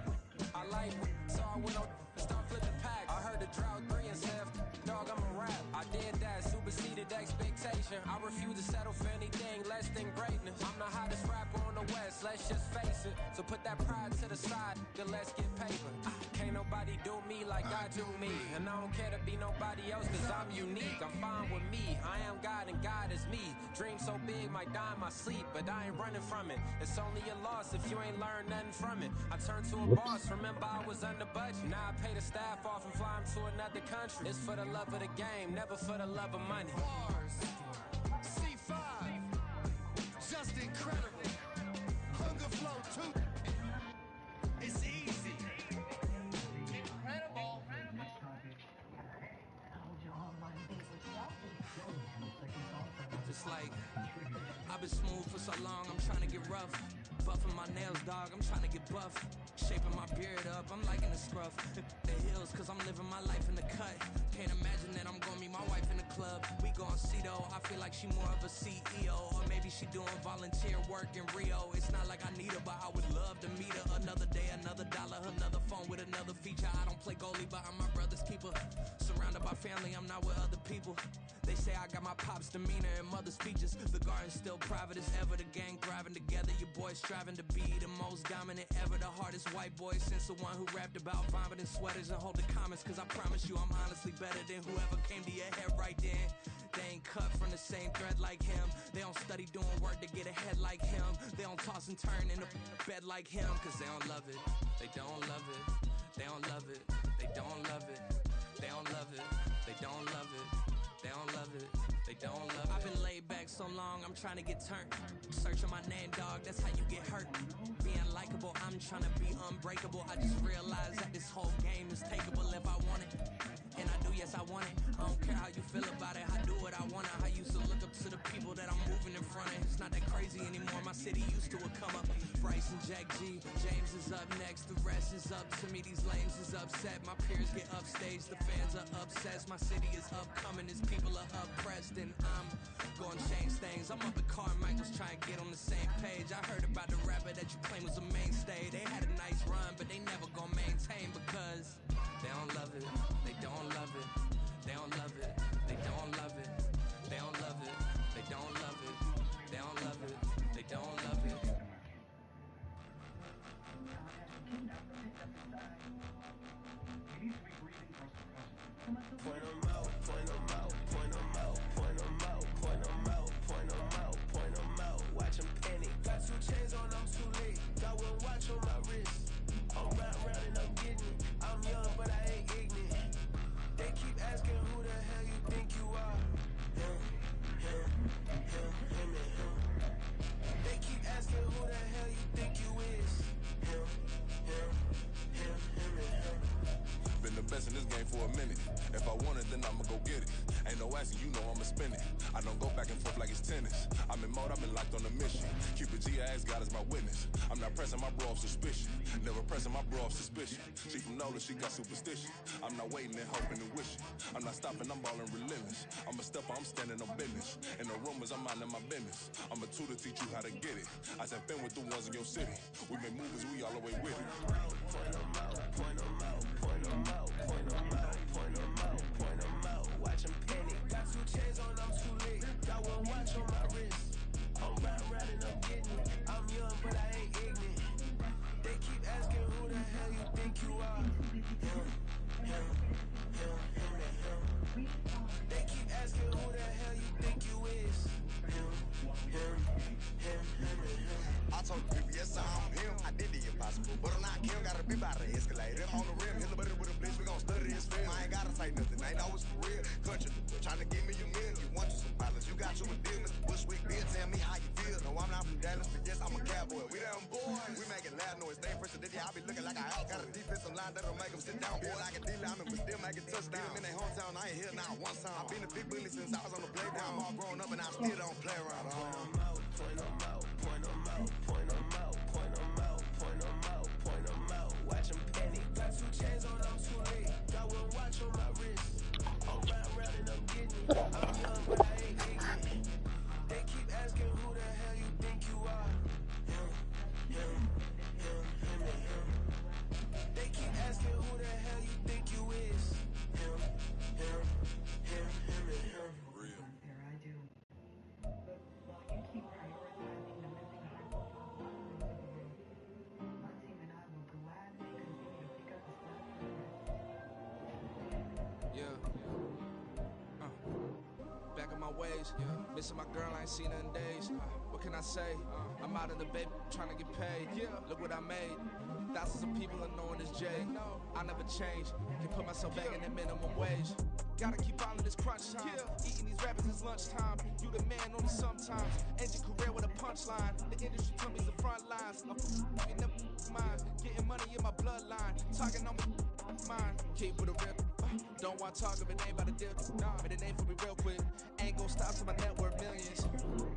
S10: I like, so I went on and start flipping packs. I heard the drought 3 and said, dog, I'm a rap. I did that, superseded expectation. I refuse to settle for anything less than greatness. I'm the hottest rapper on the West, let's just face it. So put that pride to the side, then let's get paper. Can't nobody do me like I do me. And I don't care to be nobody else cause I'm unique. I'm fine with me, I am God and God is me. Dream so big might die in my sleep, but I ain't running from it. It's only a loss if you ain't learned nothing from it. I turned to a boss, remember I was under budget. Now I pay the staff off and fly 'em to another country. It's for the love of the game, never for the love of money.
S11: Bars. C5. Just incredible. Hunger Flow 2. It's easy. Incredible.
S12: It's like I've been smooth for so long, I'm trying to get rough. Buffing my nails, dog, I'm trying to get buff. Shaping my beard up, I'm liking the scruff. The hills, cause I'm living my life in the cut. Can't imagine that I'm gonna meet my wife in the club. We gon' see though, I feel like she more of a CEO. Or maybe She doing volunteer work in Rio. It's not like I need her, but I would love to meet her. Another day, another dollar, another phone with another feature. I don't play goalie, but I'm my brother's keeper. Surrounded by family, I'm not with other people. They say I got my pop's demeanor and mother's features. The garden's still private as ever. The gang thriving together. Your boys striving to be the most dominant ever. The hardest white boy since the one who rapped about vomiting sweaters and hold the comments. Cause I promise you I'm honestly better than whoever came to your head right then. They ain't cut from the same thread like him. They don't study doing work to get ahead like him. They don't toss and turn in the bed like him. Cause they don't love it. They don't love it. They don't love it. They don't love it. They don't love it. They don't love it. They don't love it. They don't love it. I've been laid back so long, I'm trying to get turned. Searching my name, dog, that's how you get hurt. Being likable, I'm trying to be unbreakable. I just realized that this whole game is takeable if I want it. And I do, yes, I want it. I don't care how you feel about it. I do what I want. I used to look up to the people that I'm moving in front of. It's not that crazy anymore. My city used to come up. Bryce and Jack G. James is up next. The rest is up to me. These lames is upset. My peers get upstage. The fans are obsessed. My city is upcoming. These people are oppressed. And I'm gonna change things. I'm up at Carmichael's trying to get on the same page. I heard about the rapper that you claim was a mainstay. They had a nice run, but they never gonna maintain because they don't love it. They don't love it. They don't love it. They don't love it. They don't love it. They don't love it. They don't love it. They don't love it. Point 'em out, point 'em out, point 'em out, point 'em out, point 'em out, point 'em out, point 'em out. Watch 'em panic. Got 2 chains on, I'm too late. Got 1 watch on my wrist. I'm round and I'm getting it. I'm young, but I ain't ignorant. They keep asking who the hell you think you are. Him, him, him, him, and him. They keep asking who the hell you think you is. Him, him, him, him, and him.
S13: Been the best in this game for a minute. If I want it, then I'ma go get it. Ain't no asking, you know I'ma spin it. I don't go back and forth like it's tennis. I'm in mode, I've been locked on a mission. Cupid G, I ask God as my witness. I'm not pressing my bro off suspicion. Never pressing my bro off suspicion. She from Nola, she got superstition. I'm not waiting and hoping and wishing. I'm not stopping, I'm balling relentless. I'm a stepper, I'm standing on business. In the rumors, I'm minding my business. I'm a tutor, teach you how to get it. I said, been with the ones in your city. We been movers, we all the way with it.
S12: Point 'em out, point 'em out, point 'em out, point 'em out, point 'em out, point 'em out. Watch 'em panic. Got 2 chains on, I'm too late. Got 1 watch on my wrist. I'm round and I'm getting it. I'm young, but I ain't ignorant. They keep asking who the hell you think you are. Him, him, him, him, and him. They keep asking who the hell you think you is. Him, him, him, him, and him.
S14: I told the people, yes, I'm him. I did the impossible, but I'm not Kim. Gotta be by the escalator. On the rim, hit the butter with a blitz. We gon' study this film. I ain't gotta say nothing. Ain't always for real. Country, trying to give me a meal. You want you some violence. You got you a deal, Mr. Bushwick. Bill, tell me how you feel. No, I'm not from Dallas, but yes, I'm a cowboy. We them boys. We making loud noise. Stay fresh today. I be looking like I out. Got a defensive line that'll make them sit down. Boy, like a D-lineman, but still make it touchdown. In their hometown, I ain't here now one time. I been a big bully since I was on the playground. I'm all grown up and I still don't play around.
S12: Point 'em out, point 'em out, point 'em out, point 'em out, point 'em out, point 'em out, point 'em out. Watch 'em panic. Got 2 chains on, I'm too late. Got 1 watch on my wrist. I'm round and I'm getting it. I'm young, but I ain't ignorant. They keep asking who the hell you think you are. Him, him, him, him, and him. They keep asking who the hell you think you is. Him, him, him, him, and him.
S13: Real.
S6: There I do. But while you keep prioritizing the missing high-profile followers of the world, my team and I will gladly continue to pick up the slack for the rest.
S12: Yeah. Back on my ways. Missing my girl, I ain't seen her in days. What can I say? I'm out of the baby, trying to get paid. Look what I made. Thousands of people are known as Jay. I never change. Can put myself back in the minimum wage. Gotta keep following this crunch time. Eating these rappers is lunchtime. You the man only sometimes. End your career with a punchline. The industry told me the front lines. I'm you never mind. Getting money in my bloodline. Talking on my mind. Keep with a real. Don't want to talk if it ain't about a deal. But it ain't for me real quick. Ain't gon' stop till my net worth millions.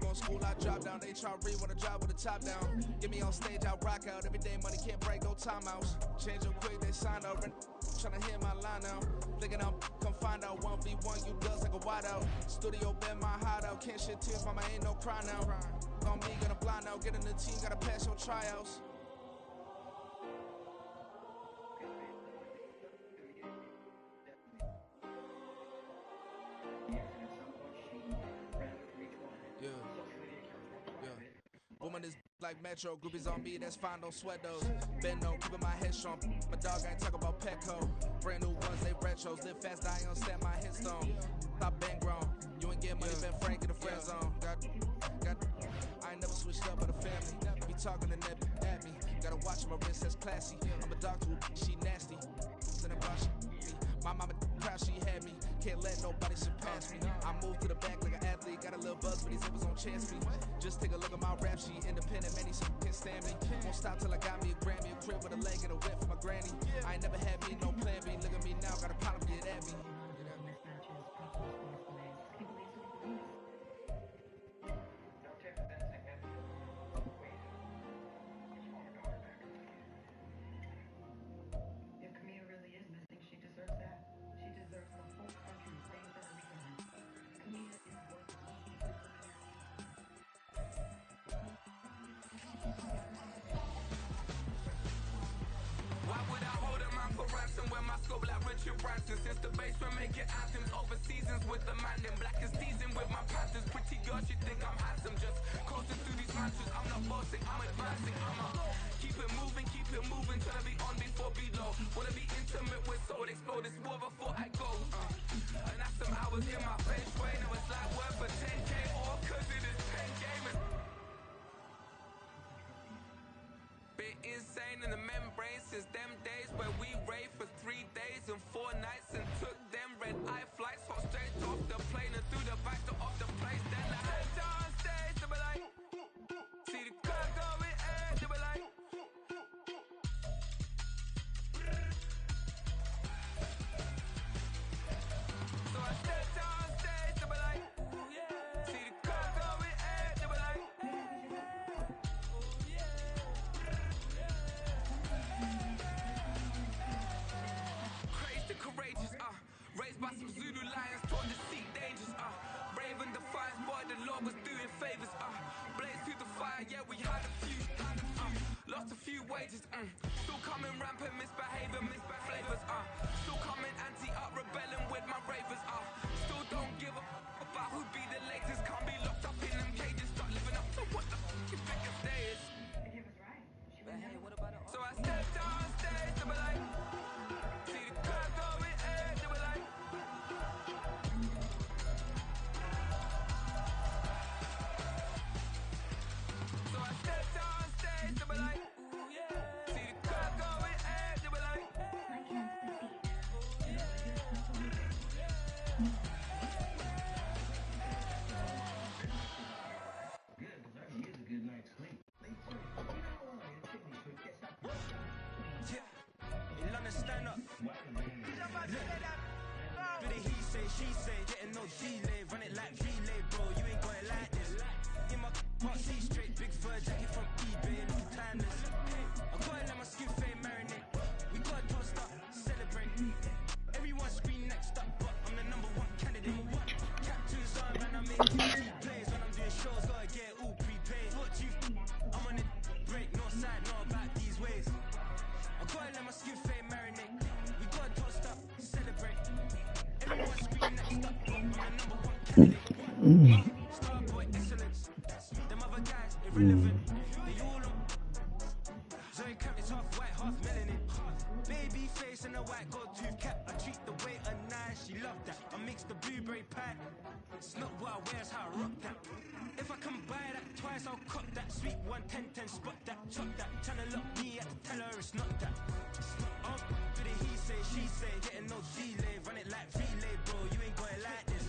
S12: Going to school, I drop down. They try to read when I drive with the top down. Get me on stage, I rock out. Every day money can't break, no timeouts. Change up quick, they signed up. Tryna hear my line now. Thinking I'm come find out 1v1, you does like a wideout. Studio been my hideout. Can't shed tears, mama ain't no cry now.
S15: on me, got a blind out, get in the team, gotta pass your tryouts. Woman is like Metro, groupies on me, that's fine, don't sweat those. Bend on, keeping my head strong. My dog ain't talk about Petco. Brand new ones, they retros. Live fast, die on set, my headstone. Stop been grown. You ain't getting money, been frank in the friend zone. I ain't never switched up with a family. Be talking to net at me. Gotta watch my wrist, that's classy. I'm a dog to a she nasty. Then I brush me. My mama proud she had me. Can't let nobody surpass me. I move to the back like an athlete. Got a little buzz, but these zippers on chance me. Just take a look at my rap sheet. Independent, man, these can't stand me. Won't stop till I got me a Grammy. A crib with a leg and a whip for my granny. I ain't never had me no plan B. Look at me now, got a problem, get at me.
S12: Since the basement making anthems over seasons with the man in black is seasoned with my patterns. Pretty girls, you think I'm handsome, just coasting through these mantras. I'm not bossing, I'm advancing. Keep it moving, trying to be on before below. Wanna be intimate with soul, explore this war before I go. And that's some hours in my face way. Now it's like work for 10K or cause it is 10 game. Bit insane in the membrane since them days where we raved for 3 days and 4 nights and took them red eye flights, hot straight off the plane and through the back door of the place. Then I head on stage, they be like, see the car going air, they be like, so I stepped on stage, they be like, see the car going air, they be like, crazed and courageous, raised by some Zulu lions, taught to seek dangers, brave and defiant, boy, the Lord was doing favors, blaze through the fire, yeah, we had a few, lost a few wages, still coming rampant, misbehavior, flavors, still coming anti-up, rebelling with my ravers, still don't give a about who be the latest, can't be locked up in them cages, start living up to what the you think your day is. So I stepped on stage, they be like, see the car going air, they be like, so I stepped on stage, they be like, see the car going air, they be like,
S16: in London, stand up. Do the he say, she say, getting no delay, run it like relay, bro. You ain't got it like this. In my part C straight, big fur jacket from eBay, looking timeless. I gotta let my skin fade marinate. We gotta toast up, celebrate. Everyone scream next up, but I'm the #1 candidate. Captain's on, man, I make GeT plays when I'm doing shows. Gotta get all prepaid. What you? I'm on it break, no side, not about these ways. I gotta let my skin fade marinate. We gotta toast up, celebrate. Everyone scream next up, but I'm the #1 candidate. Starboy excellence. Them other guys, irrelevant. They all on. Zoe Camp is half white, half melanin. Baby face and a white gold tooth cap. I treat the waiter nice, she love that. I mix the blueberry pie. It's not what I wear, it's how I rock that. If I can buy that twice, I'll cop that. Sweet 110, spot that, chop that. Tryna lock me at the teller, it's not that. Do the he say, she say, getting no delay. Run it like relay, bro, you ain't got it like this.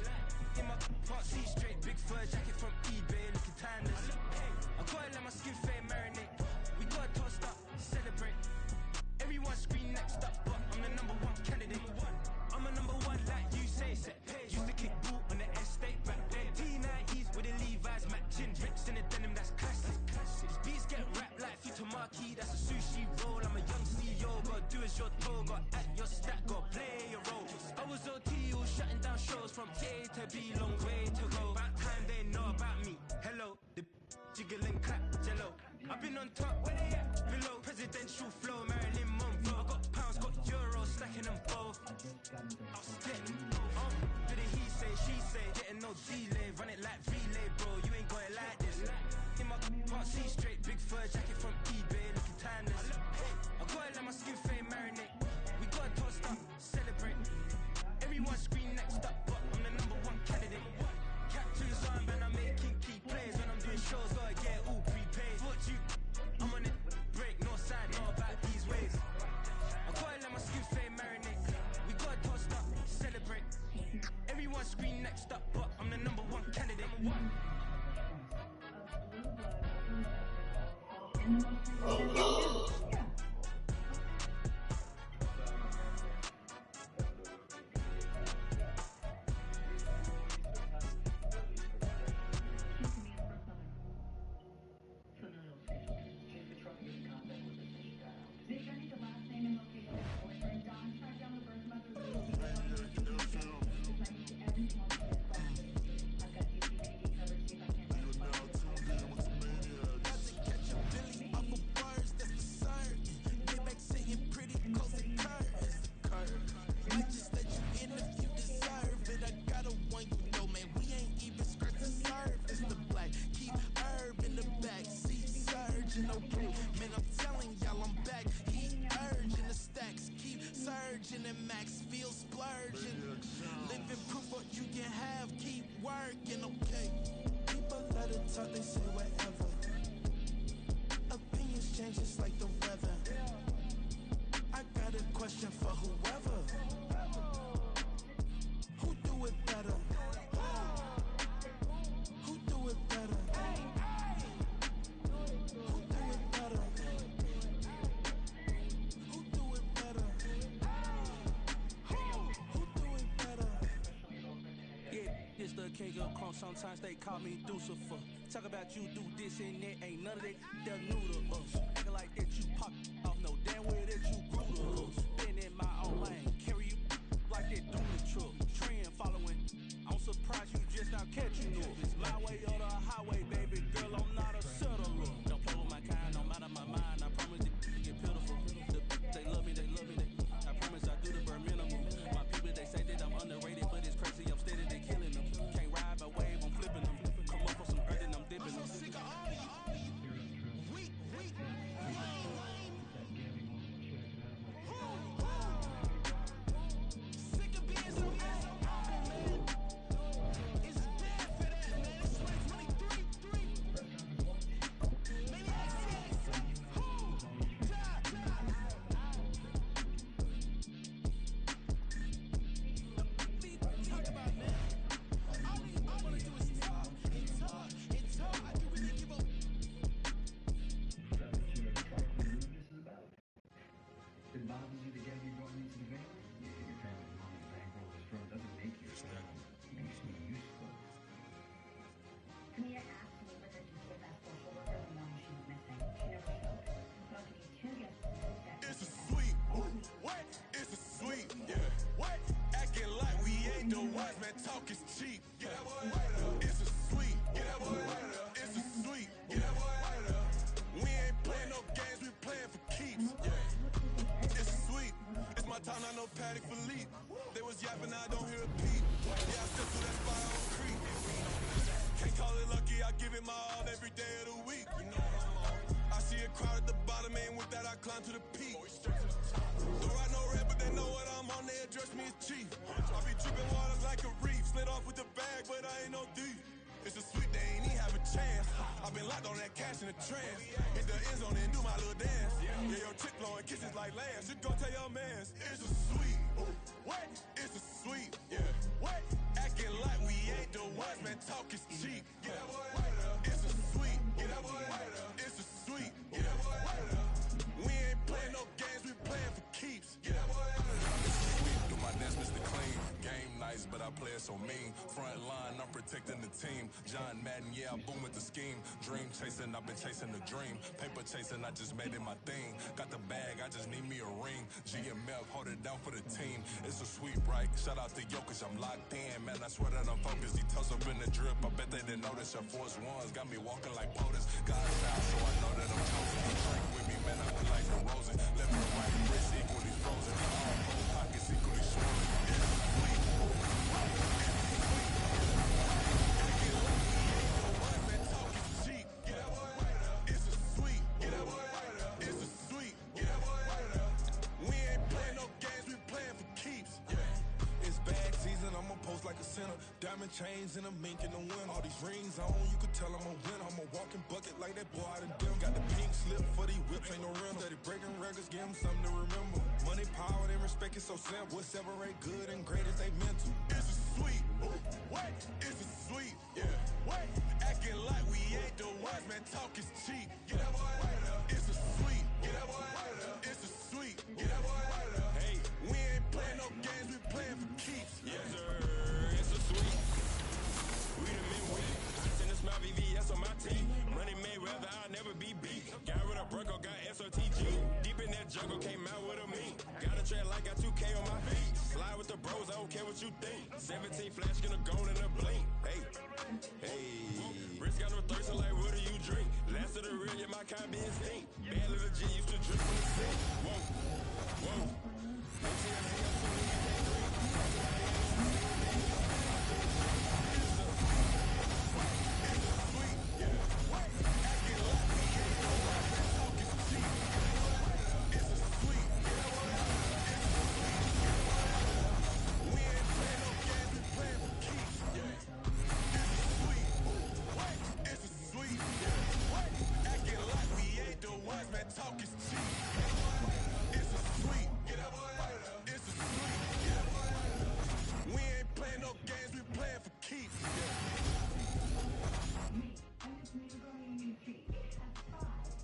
S16: In my part C straight, big fur jacket from eBay, looking timeless. I gotta let my skin fade marinate. We gotta toast up, celebrate. Everyone scream next up, but I'm the #1 candidate. I'm a #1 like you say, set page. Used to kick ball on the estate back then. T90s with the Levi's matching. Rips in the denim, that's classic. These beats get wrapped like Futamaki, that's a sushi roll. I'm a young CEO, gotta do as you're told. Gotta act your stat, gotta play your role. I was OT, all shutting down shows from A to B, long way to go. About time they know about me. Hello, the jiggle and clap, jello. I've been on top, where they at? Below, presidential flow, Marilyn Monroe. I got pounds, got euros, stacking them both. I'll split. Do the he say, she say, getting no delay, run it like relay, bro. You ain't got it like this. In my can't see straight, big fur jacket from eBay, looking timeless. I gotta let my skin fade marinate. We gotta toast up, celebrate. Everyone scream next up, but I'm the #1 candidate. Captain Zone, man, I'm making key plays when I'm doing shows. Gotta get it all prepaid. Thought you, I'm on it, break, no side, know about these ways. I gotta let my skin fade marinate. We gotta toast up, celebrate. Everyone scream next up, but I'm the #1 candidate.
S17: Sometimes they call me Lucifer. Talk about you do this and that, ain't none of that. They're new to us. Acting like that you pop off, no damn way that you grew to us. Been in my own lane, carry you like that DoNe truck. Trend following. I'm surprised you just now catching up. It's my way or the highway, baby girl. I'm not a settler. Don't play with my kind, I'm out of my mind. I promise it get pitiful. They love me, they love me. I promise I do the bare minimum. My people they say that I'm underrated, but it's crazy. I'm steady, they killing them. Can't ride my wave, I'm flipping them. Come up for some earth and I'm dipping them.
S11: Sick of all you. Weak. Sick of being so mad. It's bad for that, man. It's 2023. Maniac 6. Talk about, man. All I wanna do is talk. I can really give up.
S18: It bothers you to get me brought into the van? Yeah, your family's mom's bankroll is strong doesn't make you strong. It makes me useful.
S6: Tamia asked me what to do with that social worker the morning she was missing. She never showed. So I'll give you 2 gifts that
S13: It's a sweep. What? It's a sweep. Yeah. What? Acting like we ain't the ones, man. Talk is cheap. Get that boy right up. It's a sweep. Get that boy right up. It's a sweep. Get that boy right up. We ain't playing no games. We playing for keeps. Yeah. It's a sweep. It's my time. I know Patty Philippe. They was yapping. I don't hear a peep. Yeah, I still through that spot on creep. Can't call it lucky. I give it my all every day of the week. You know what I'm on. I see a crowd at the bottom, and with that I climb to the peak. Don't ride no red, but they know what I'm on. They address me as chief. I be tripping waters like a reef. Slid off with the bag, but I ain't no thief. It's a sweep, they ain't even have a chance. I've been locked on that cash in the trance. Hit the end zone and do my little dance. Yeah, your chick blowing kisses like lambs. You go tell your mans. It's a sweep. What? It's a sweep. Yeah. What? Acting like we ain't the ones, man. Talk is cheap. Get that boy right up. It's a sweep. Get that boy right up. It's a sweep. Get that boy right up. We ain't playing no games, we playing for keeps. Get that boy right up. Do my dance, Mr. Clean. Game nice, but I play it that's so mean. Front line, I'm protecting the team. John Madden, yeah, I boom with the scheme. Dream chasing, I've been chasing the dream. Paper chasing, I just made it my thing. Got the bag, I just need me a ring. GMF, hold it down for the team. It's a sweep, right? Shout out to Jokic, I'm locked in. Man, I swear that I'm focused. He toes up in the drip, I bet they didn't notice. Your force ones got me walking like POTUS. God's out, so I know that I'm chosen. Drink with me, man, I feel like the Rosen. Left and right, wrist equally frozen. All both pockets equally swollen. Like a sinner, diamond chains and a mink in the wind. All these rings on, you could tell I'm a winner. I'm a walking bucket like that boy out of dim. Got the pink slip for these whips, ain't no rental. Steady breaking records, give them something to remember. Money, power, and respect is so simple. What separate good and great is they mental. It's a sweet, what? It's a sweet, yeah. What? Acting like we ain't the ones, man. Talk is cheap. Get that boy right up. It's a sweet, get that boy right up. It's a sweet, get that boy right up. Hey, we ain't playing no games, we playing for keeps. Yes, sir. We the midway. I send a smile VVS on my team. Money Mayweather, I'll never be beat. Got rid of Bronco, got SOTG. Deep in that jungle, came out with a meat. Got a trail like got 2K on my feet. Slide with the bros, I don't care what you think. 17 flash, gonna go in a blink. Hey, hey. Wrist got no thirst, so like, what do you drink? Last of the real, yeah, my kind be instinct. Bad little G used to drip from the sink. Whoa, whoa.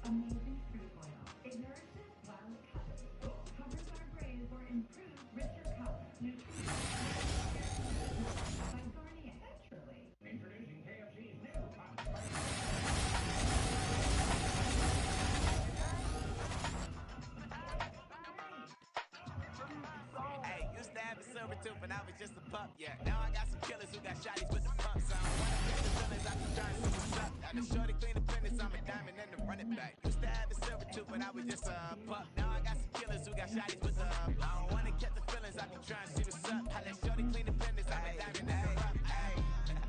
S6: Amazing fruit oil. It nourishes while it covers. Covers our grains for improved, richer color. Nutrition. By DoNe. Naturally.
S11: Introducing KFC's new hot spicy.
S19: Hey, used to have a silver tooth and I was just a pup, yeah. Now I got some killers who got shotties with the pumps. I don't wanna get the feelings, I can try and see what's up. Got a shorty clean the fitness, I'm a diamond and the running back. Used to have a silver tooth but I was just a pup. Now I got some killers who got shotties with the I don't wanna get the feelings, I can try and see what's up. I let shorty clean the fitness, I'm a diamond and the rock.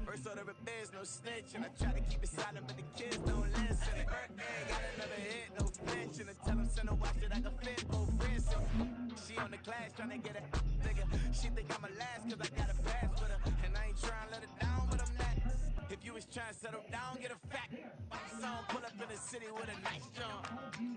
S19: First order of biz, no snitch, and I try to keep it silent, but the kids don't listen. Birthday, got another hit, no flinch, and I tell them send a watch that I can fit both wrists. She on the class trying to get it bigger. She think I'm a last cause I got a pass with her, and I ain't trying to let her down, but I'm not. If you was trying to settle down, get a fact. Song pull up in the city with a nice jump.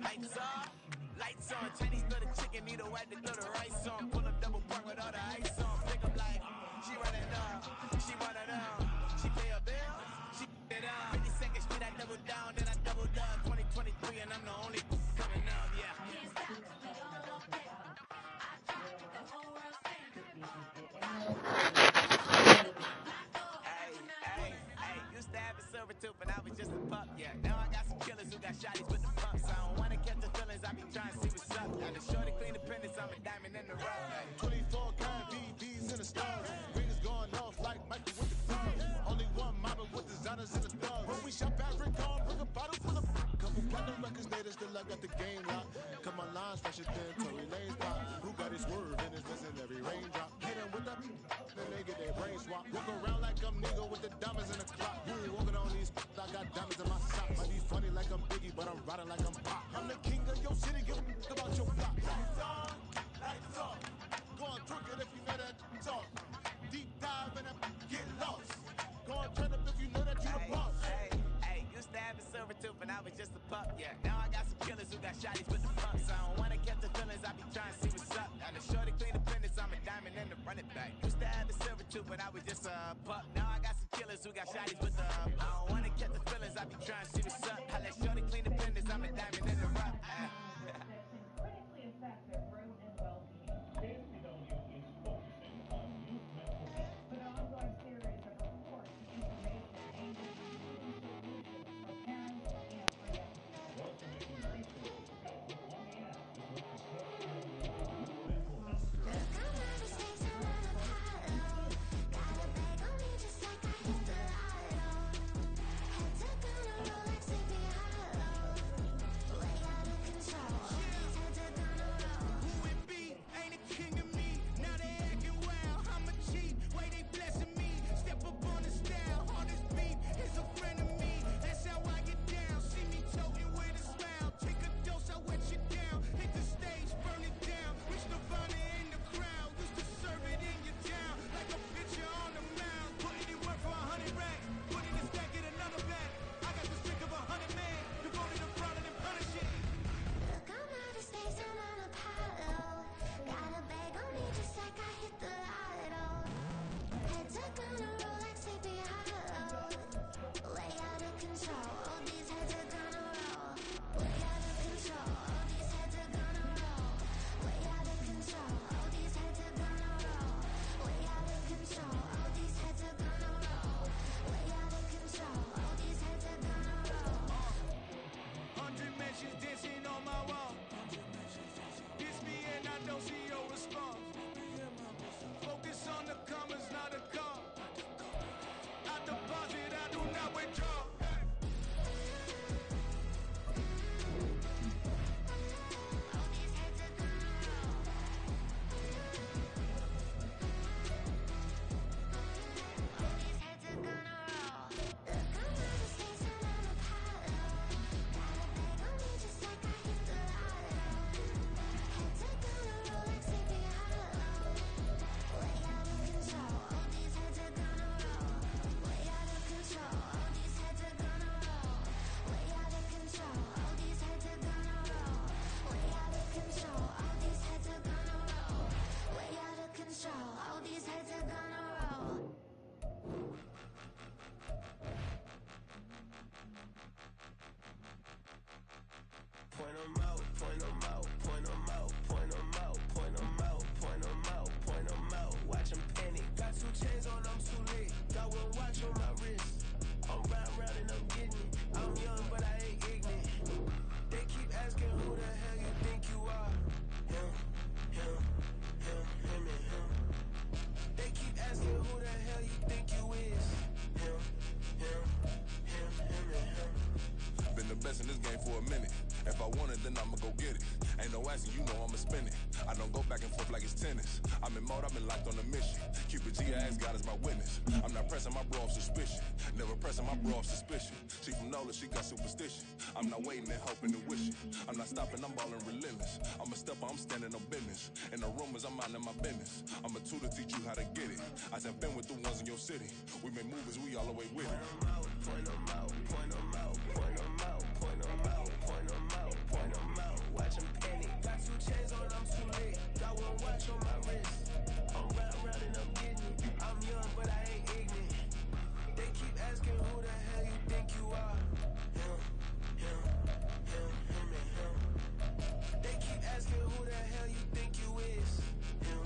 S19: Lights off, lights on. Chinese throw the chicken, need a wipe to throw the rice on. Pull up double park with all the ice on. Pick up like she running up, she running up. She pay her bills, she it up. 52nd Street, I double down, then I double up. 2023, and I'm the only coming up, yeah.
S5: Can't stop 'cause we all on deck. I drop with the whole world stand.
S19: Hey, used to have a silver tooth and I was just a pup, yeah. Now I got some killers who got shotties with the pumps. I don't wanna catch the feelings, I be trying to see what's up. Got a shorty clean the pendants, I'm a diamond in the rough.
S20: 24 kind VVs in the stars. Ringers going off like Michael with the thugs. Only one model with designers in the thugs. When we shop at Rincon, bring a bottle full of couple platinum records later, still I got the game locked. Come on, lines fresher than Tory Lane's pop. Who got his swerve and his listen every raindrop. Hit him with the then they get their brain swap. Walk around like I'm nigga with the diamonds in the clock. You ain't walking on these I got diamonds in my socks. Might be funny like I'm Biggie, but I'm riding like I'm Pop. I'm the king of your city, give a about your block. Lights on, lights off. Go on, twerk it if you know that talk. Deep dive and get lost. Go on, turn up if you know that you the boss.
S19: Hey, used to have a silver tooth and I was just a pup, yeah. Now I got some killers who got shotties with the pumps. I don't wanna catch the feelings, I be trying to see what's up. Got a shorty clean the pendants, I'm a diamond and the running back. Used to have a silver tooth but I was just a pup. Now I got some killers who got shotties with the I don't wanna catch the feelings, I be trying to see what's up. I let shorty clean the pendants, I'm a diamond and the rock.
S6: Critically affect their growth and well-being.
S11: KFCW is focusing on youth mental health.
S6: But ongoing
S13: best in this game for a minute. If I want it, then I'ma go get it. Ain't no asking, you know I'ma spend it. I don't go back and forth like it's tennis. I'm in mode, I've been locked on a mission. Cupid G, I ask God as my witness. I'm not pressing my bro off suspicion. Never pressing my bro off suspicion. She from NOLA, she got superstition. I'm not waiting and hoping and wishing. I'm not stopping, I'm balling relentless. I'm a stepper, I'm standing on business. In the rumors, I'm minding my business. I'm a tutor, teach you how to get it. I said, been with the ones in your city. We been movers, we all the way with it.
S11: Point them out, point them out, point them out, point them out, point them out, point them out. Watch them panic. Got 2 chains on, I'm too late. Got 1 watch on my wrist. I'm round and I'm getting it. I'm young, but I ain't ignorant. They keep asking who the hell you think you are. Him, him, him, him, and him. They keep asking who the hell you think you is. Him,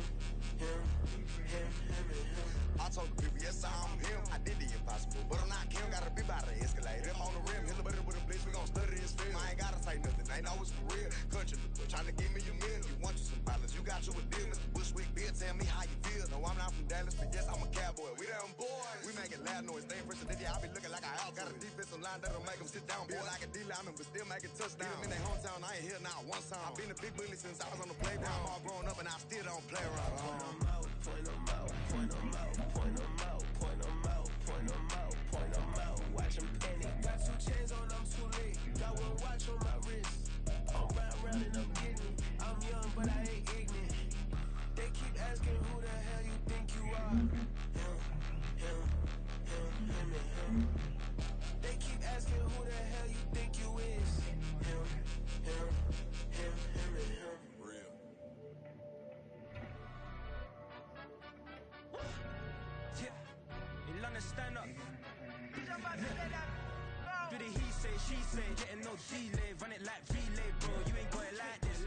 S11: him, him, him, and him.
S14: I told the people, yes, I'm him. I did the impossible, but I'm not Kim. Gotta be by the escalator. I'm on the rim, hit a better with a blitz. We gon' study this film. I ain't gotta say nothing, ain't always for real. Country, trying to give me a meal. You want you some balance, you got you a deal. Mr. Bushwick, Bill, tell me how you feel. No, I'm not from Dallas, but yes, I'm a cowboy. We them boys. We making loud noise. They ain't president, I be looking like a out. Got a defensive line that'll make them sit down. Feel like a D-lineman, but still making touchdowns. In their hometown, I ain't here now one time. I been a big bully since I was on the playground. I'm all grown up and I still don't play around.
S11: Point them out, point them out, point them out, point them out, point them out, point them out, point them out. Watch them panic. Got 2 chains on, I'm too late. Got 1 watch on my wrist. I'm round and I'm getting it. I'm young, but I ain't ignorant. They keep asking who the hell you think you are. Him, him, him, him, and him. They keep asking who the hell you think you is. Him, him, him, him, and him.
S13: Real.
S16: Yeah, in London, stand up. Do the he say, she say, getting no delay, run it like relay, bro. You ain't got it like this.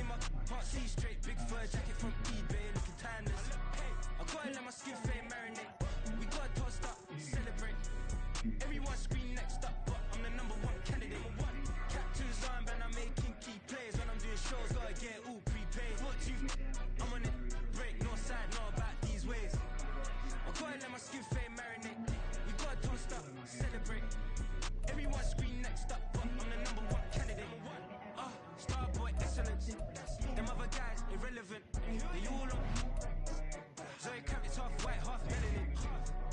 S16: In my can't see straight, big fur jacket from eBay, looking timeless. I gotta let my skin fade marinate. We gotta toast up, celebrate. Everyone scream next up, but I'm the #1 candidate. Captain's armband, I'm making key plays. When I'm doing shows, gotta get all prepaid. What you? I'm on it, break, no side, know about these ways. I gotta let my skin fade marinate. We gotta toast up, celebrate. Everyone scream next up, but I'm the #1 candidate. Starboy excellence. Them other guys irrelevant. They all on. Zoe Kravitz half white, half melanin.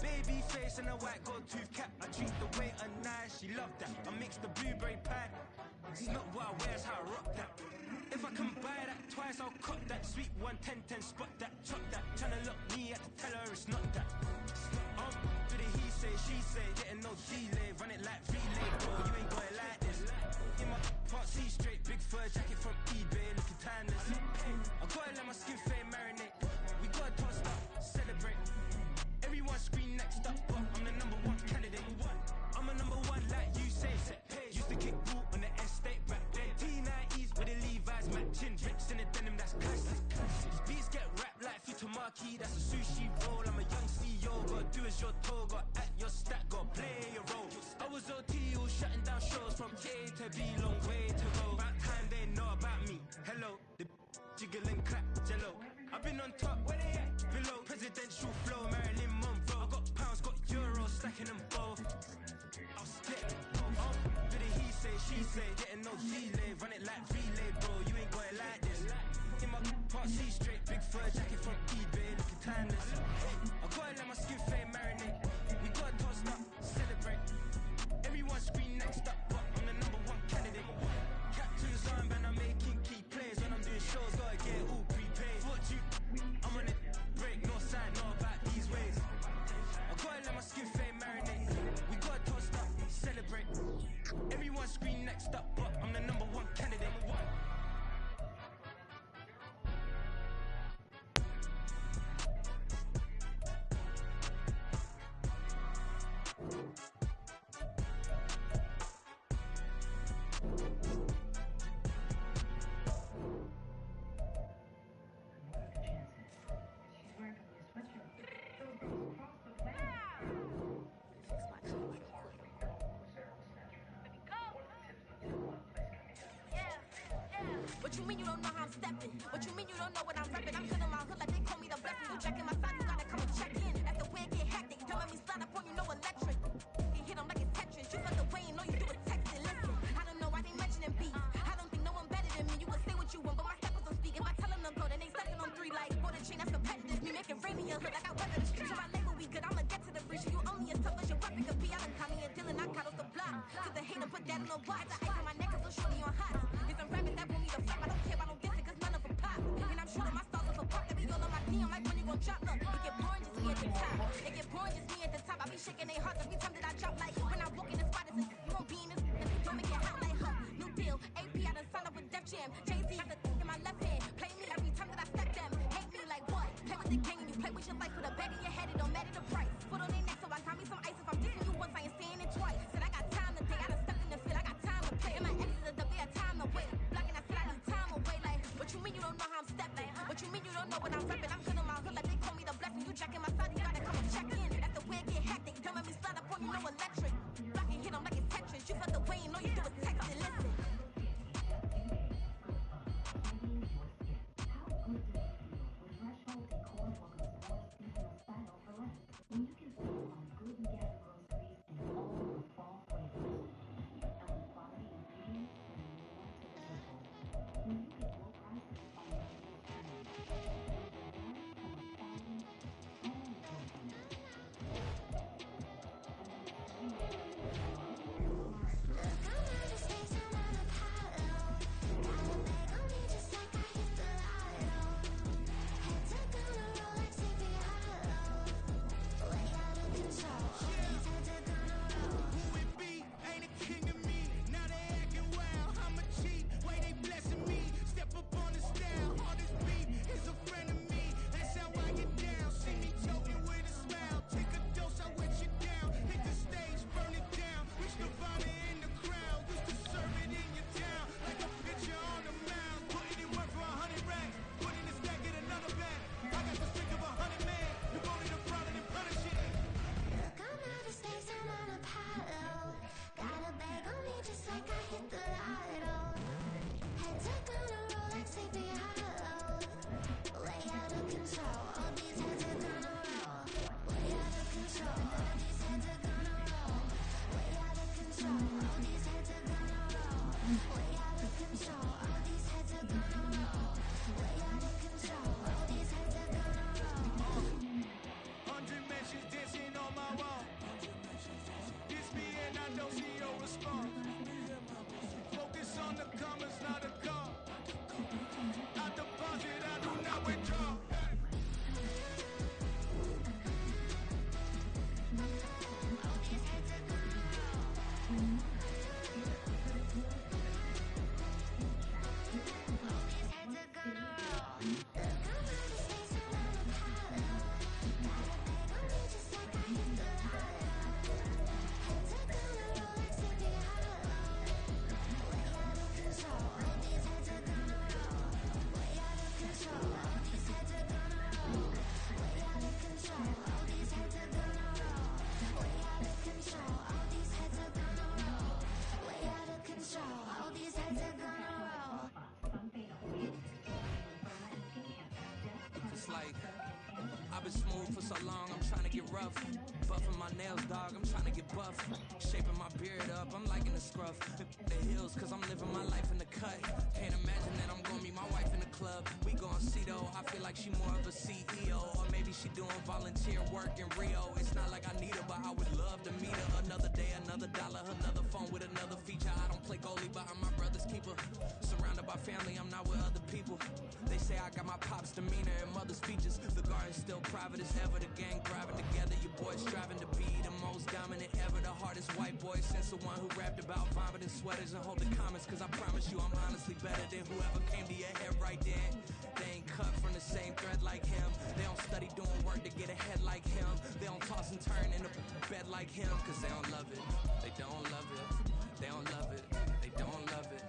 S16: Baby face and a white gold tooth cap. I treat the waiter nice, she loved that. I mix the blueberry pie. It's not what I wear, it's how I rock that. If I can buy that twice, I'll cut that. Sweet 110, spot that, chop that. Tryna look me at the tell her it's not that. Do the he say, she say, getting no delay, run it like relay, bro. You ain't got it like this. In my can't see straight, big fur jacket from eBay, looking timeless. I gotta let my skin fade marinate. We gotta toast up, celebrate. Everyone scream next up, but I'm the #1 candidate. I'm a #1 like you say. Used to kick ball on the estate back then. T90s with the Levi's matching. Drips in the denim, that's classic. Beats get wrapped like Futamaki, that's a sushi roll. I'm a young CEO, gotta do as you're told. Got at your stack, gotta play your role. I was OT, all shutting down shows from A to B, long way to go. About time they know about me. Hello, the jiggle and clap, jello. I've been on top, where they at? Below, presidential flow, Marilyn Monroe. I got pounds, got euros, stacking them both. I'll stick. Do the he say, she say, getting no delay, run it like relay, bro. You ain't got it like this. In my can't see straight, big fur jacket from eBay, looking timeless. I gotta let my skin fade marinate. We gotta toast up, celebrate. Everyone scream next up, but I'm the #1 candidate. Captain's armband, I'm making key plays. When I'm doing shows, gotta get all prepaid. What you? I'm on it, break, no side, know about these ways. I gotta let my skin fade marinate. We gotta toast up, celebrate. Everyone scream next up, but I'm the #1 candidate.
S5: What you mean you don't know how I'm stepping? What you mean you don't know what I'm repping? I'm killing my hood like they call me the blessing. You checking my side, you gotta come and check in. That's the way it get hectic. Telling me slide up on you, no electric. You hit 'em like it's Tetris. You felt the way, you know you do it texting. Listen, I ain't just me at the top. I be shaking their hearts every time that I drop. Like when I walk in the spot, it's you won't be in this. If you don't make it hot like new deal. AP I done signed up with Def Jam. Jay-Z got the in my left hand. Play me every time that I step them. Hate me like what? Play with the game and you play with your life with a bag in your head. It don't matter the price. Put on their neck so I got me some ice. If I'm dissing you once, I ain't saying it twice. Said I got time today. I done stepped in the field. I got time to play. And my exes are up there, time to wait. Blocking, I said I need time away. Like, what you mean you don't know how I'm stepping? What you mean you don't know what I'm repping? I'm good on my hood like they call me the blessing. You jacking my side, you gotta come and check in. That's the way I get hectic. Don't let me slide up on you, no electric. Blocking, hit 'em like it's Tetris. You felt the way and all you do is text and listen.
S12: I've been smooth for so long, I'm trying to get rough. Buffing my nails, dog, I'm trying to get buff. Shaping my beard up, I'm liking the scruff. The heels, cause I'm living my life in the cut. Can't imagine that I'm gonna meet my wife in the club. We gon' see though, I feel like she more of a CEO. Or maybe she doing volunteer work in Rio. It's not like I need her, but I would love to meet her. Another day, another dollar, another phone with another feature. I don't play goalie, but I'm my brother's keeper. Surrounded by family, I'm not with other people. They say I got my pop's demeanor and mother's features. The garden's still private as ever. The gang thriving together. Your boys striving to be the most dominant ever. The hardest white boy since the one who rapped about vomiting sweaters and holding comments. Cause I promise you I'm honestly better than whoever came to your head right then. They ain't cut from the same thread like him. They don't study doing work to get ahead like him. They don't toss and turn in the bed like him. Cause they don't love it. They don't love it. They don't love it. They don't love it.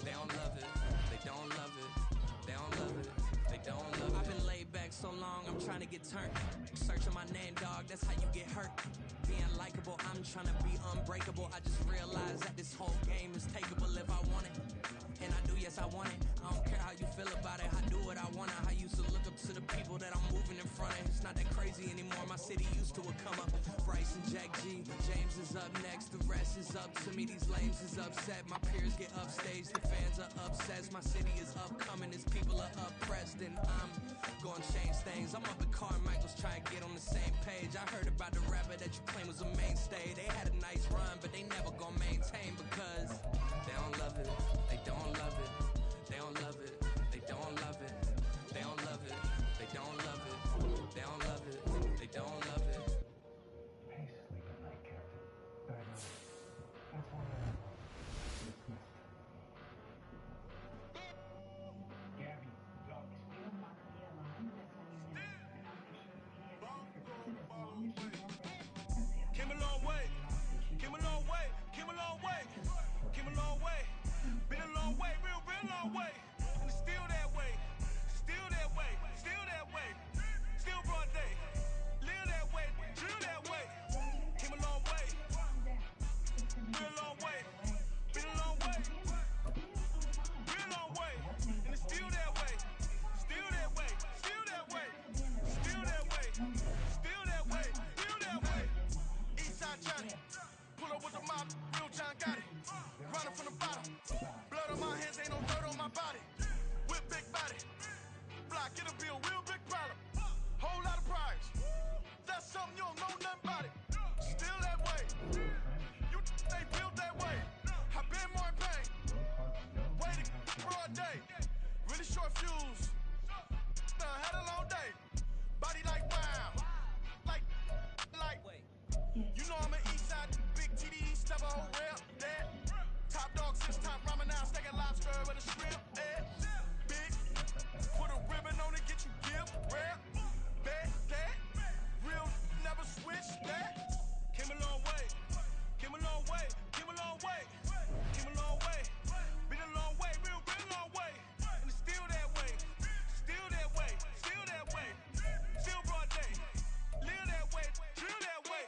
S12: They don't love it. They don't love it. They don't love it. They don't love it. I've been laid back so long, I'm trying to get turned. Searching my name, dog, that's how you get hurt. Being likable, I'm trying to be unbreakable. I just realized that this whole game is takeable if I want it. And I do, yes, I want it. I don't care how you feel about it. I do what I want. I used to look up to the people that I'm moving in front of. It's not that crazy anymore. My city used to come up. Bryce and Jack G. James is up next. The rest is up to me. These lames is upset. My peers get upstage. The fans are obsessed. My city is upcoming. These people are oppressed. And I'm gonna change things. I'm up at Carmichael's trying to get on the same page. I heard about the rapper that you claim was a mainstay. They had a nice run, but they never gonna maintain because they don't love it. They don't love it. They don't love it. They don't love it. They don't love it. They don't love it. They don't love it. They don't love it.
S11: way, came a long way, came a long way. Been a long way, real long way. And it's still that way, still that way, still that way. Still broad day, live that way, drill that way. Came a long way, real long way. Been a long way, real long way. And it's still that way, still that way, still that way, still that way, still that way, still that way. Eastside Johnny, pull up with the mob, real John got it. Running from the bottom, blood on my hands, ain't no dirt on my body. With big body, block, it'll be a real big problem. Whole lot of prize, that's something you don't know nothing about it. Still that way, you they built that way. I been more in pain, waiting broad day. Really short fuse, had a long day. Body like wow, like. You know I'm an Eastside, big TD, step a whole rep, that. Top dog, 6 top ramen now, steak and lobster with a shrimp, big, put a ribbon on it, get you gift, rap, bet, that. Real, never switch, that. Came a long way, came a long way, came a long way, came a long way. Been a long way, real long way. And it's still that way, still that way, still that way. Still broad day, live that way, drill that way.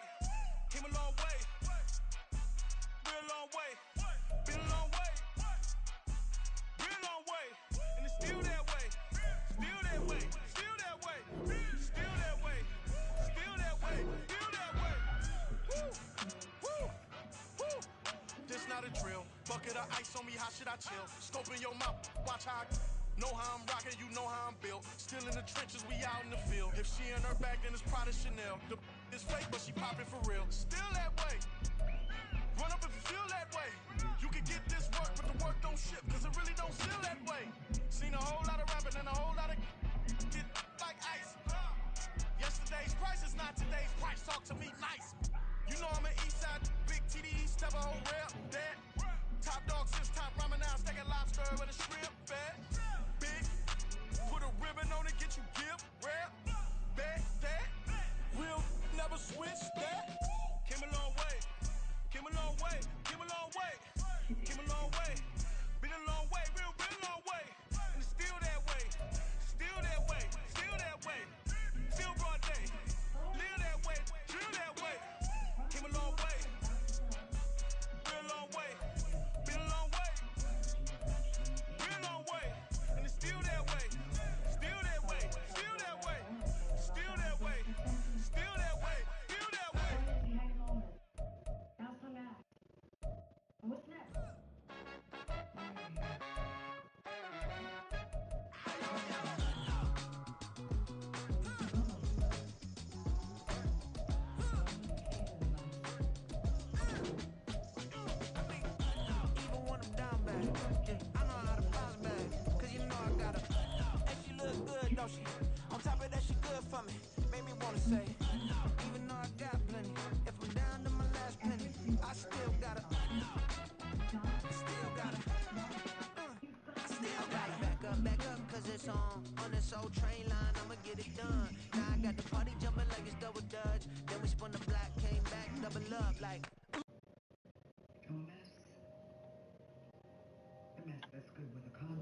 S11: Came a long way, real long way. Been a long way, real long way. And it's still that way, still that way, still that way, still that way, still that way, still that way. Woo, woo, woo. This not a drill. Bucket of ice on me, how should I chill? Scope in your mouth, watch how I know how I'm rocking, you know how I'm built. Still in the trenches, we out in the field. If she in her bag, then it's Prada Chanel. The is fake, but she popping for real. Still that way. Run up if you feel that way. You can get this work, but the work don't ship, cause it really don't feel that way. Seen a whole lot of rapping and a whole lot of get like ice. Yesterday's price is not today's price. Talk to me nice. You know I'm an Eastside, big TD, step a whole rep, that. Top dog, 6 top ramen now, steak and lobster with a shrimp, fat. Big, put a ribbon on it, get you gift, rap, bet, that. Real, never switch, that. Came a long way, came a long way, came a long way, came a long way. Been a long way, real long way. And it's still that way, still that way, still that way. Still broad day, live that way, drill that way. Came a long way, real long way. Been a long way, real long way. And it's still that way, still that way, still that way, still that way, still that way, still that way.
S6: What's next?
S8: Even when I'm down bad, yeah, I know how to bounce back. Cause you know I got her. And she look good, don't she? On top of that, she good for me. Made me wanna say, even though I got plenty, if I'm down to my last penny, I still got her. Still got her. I still got her. Back up, cause it's on this old train line, I'ma get it done. Now I got the party jumping like it's double dutch. Then we spun the block, came back, double up like.
S6: A mess. A mess that's good with a con.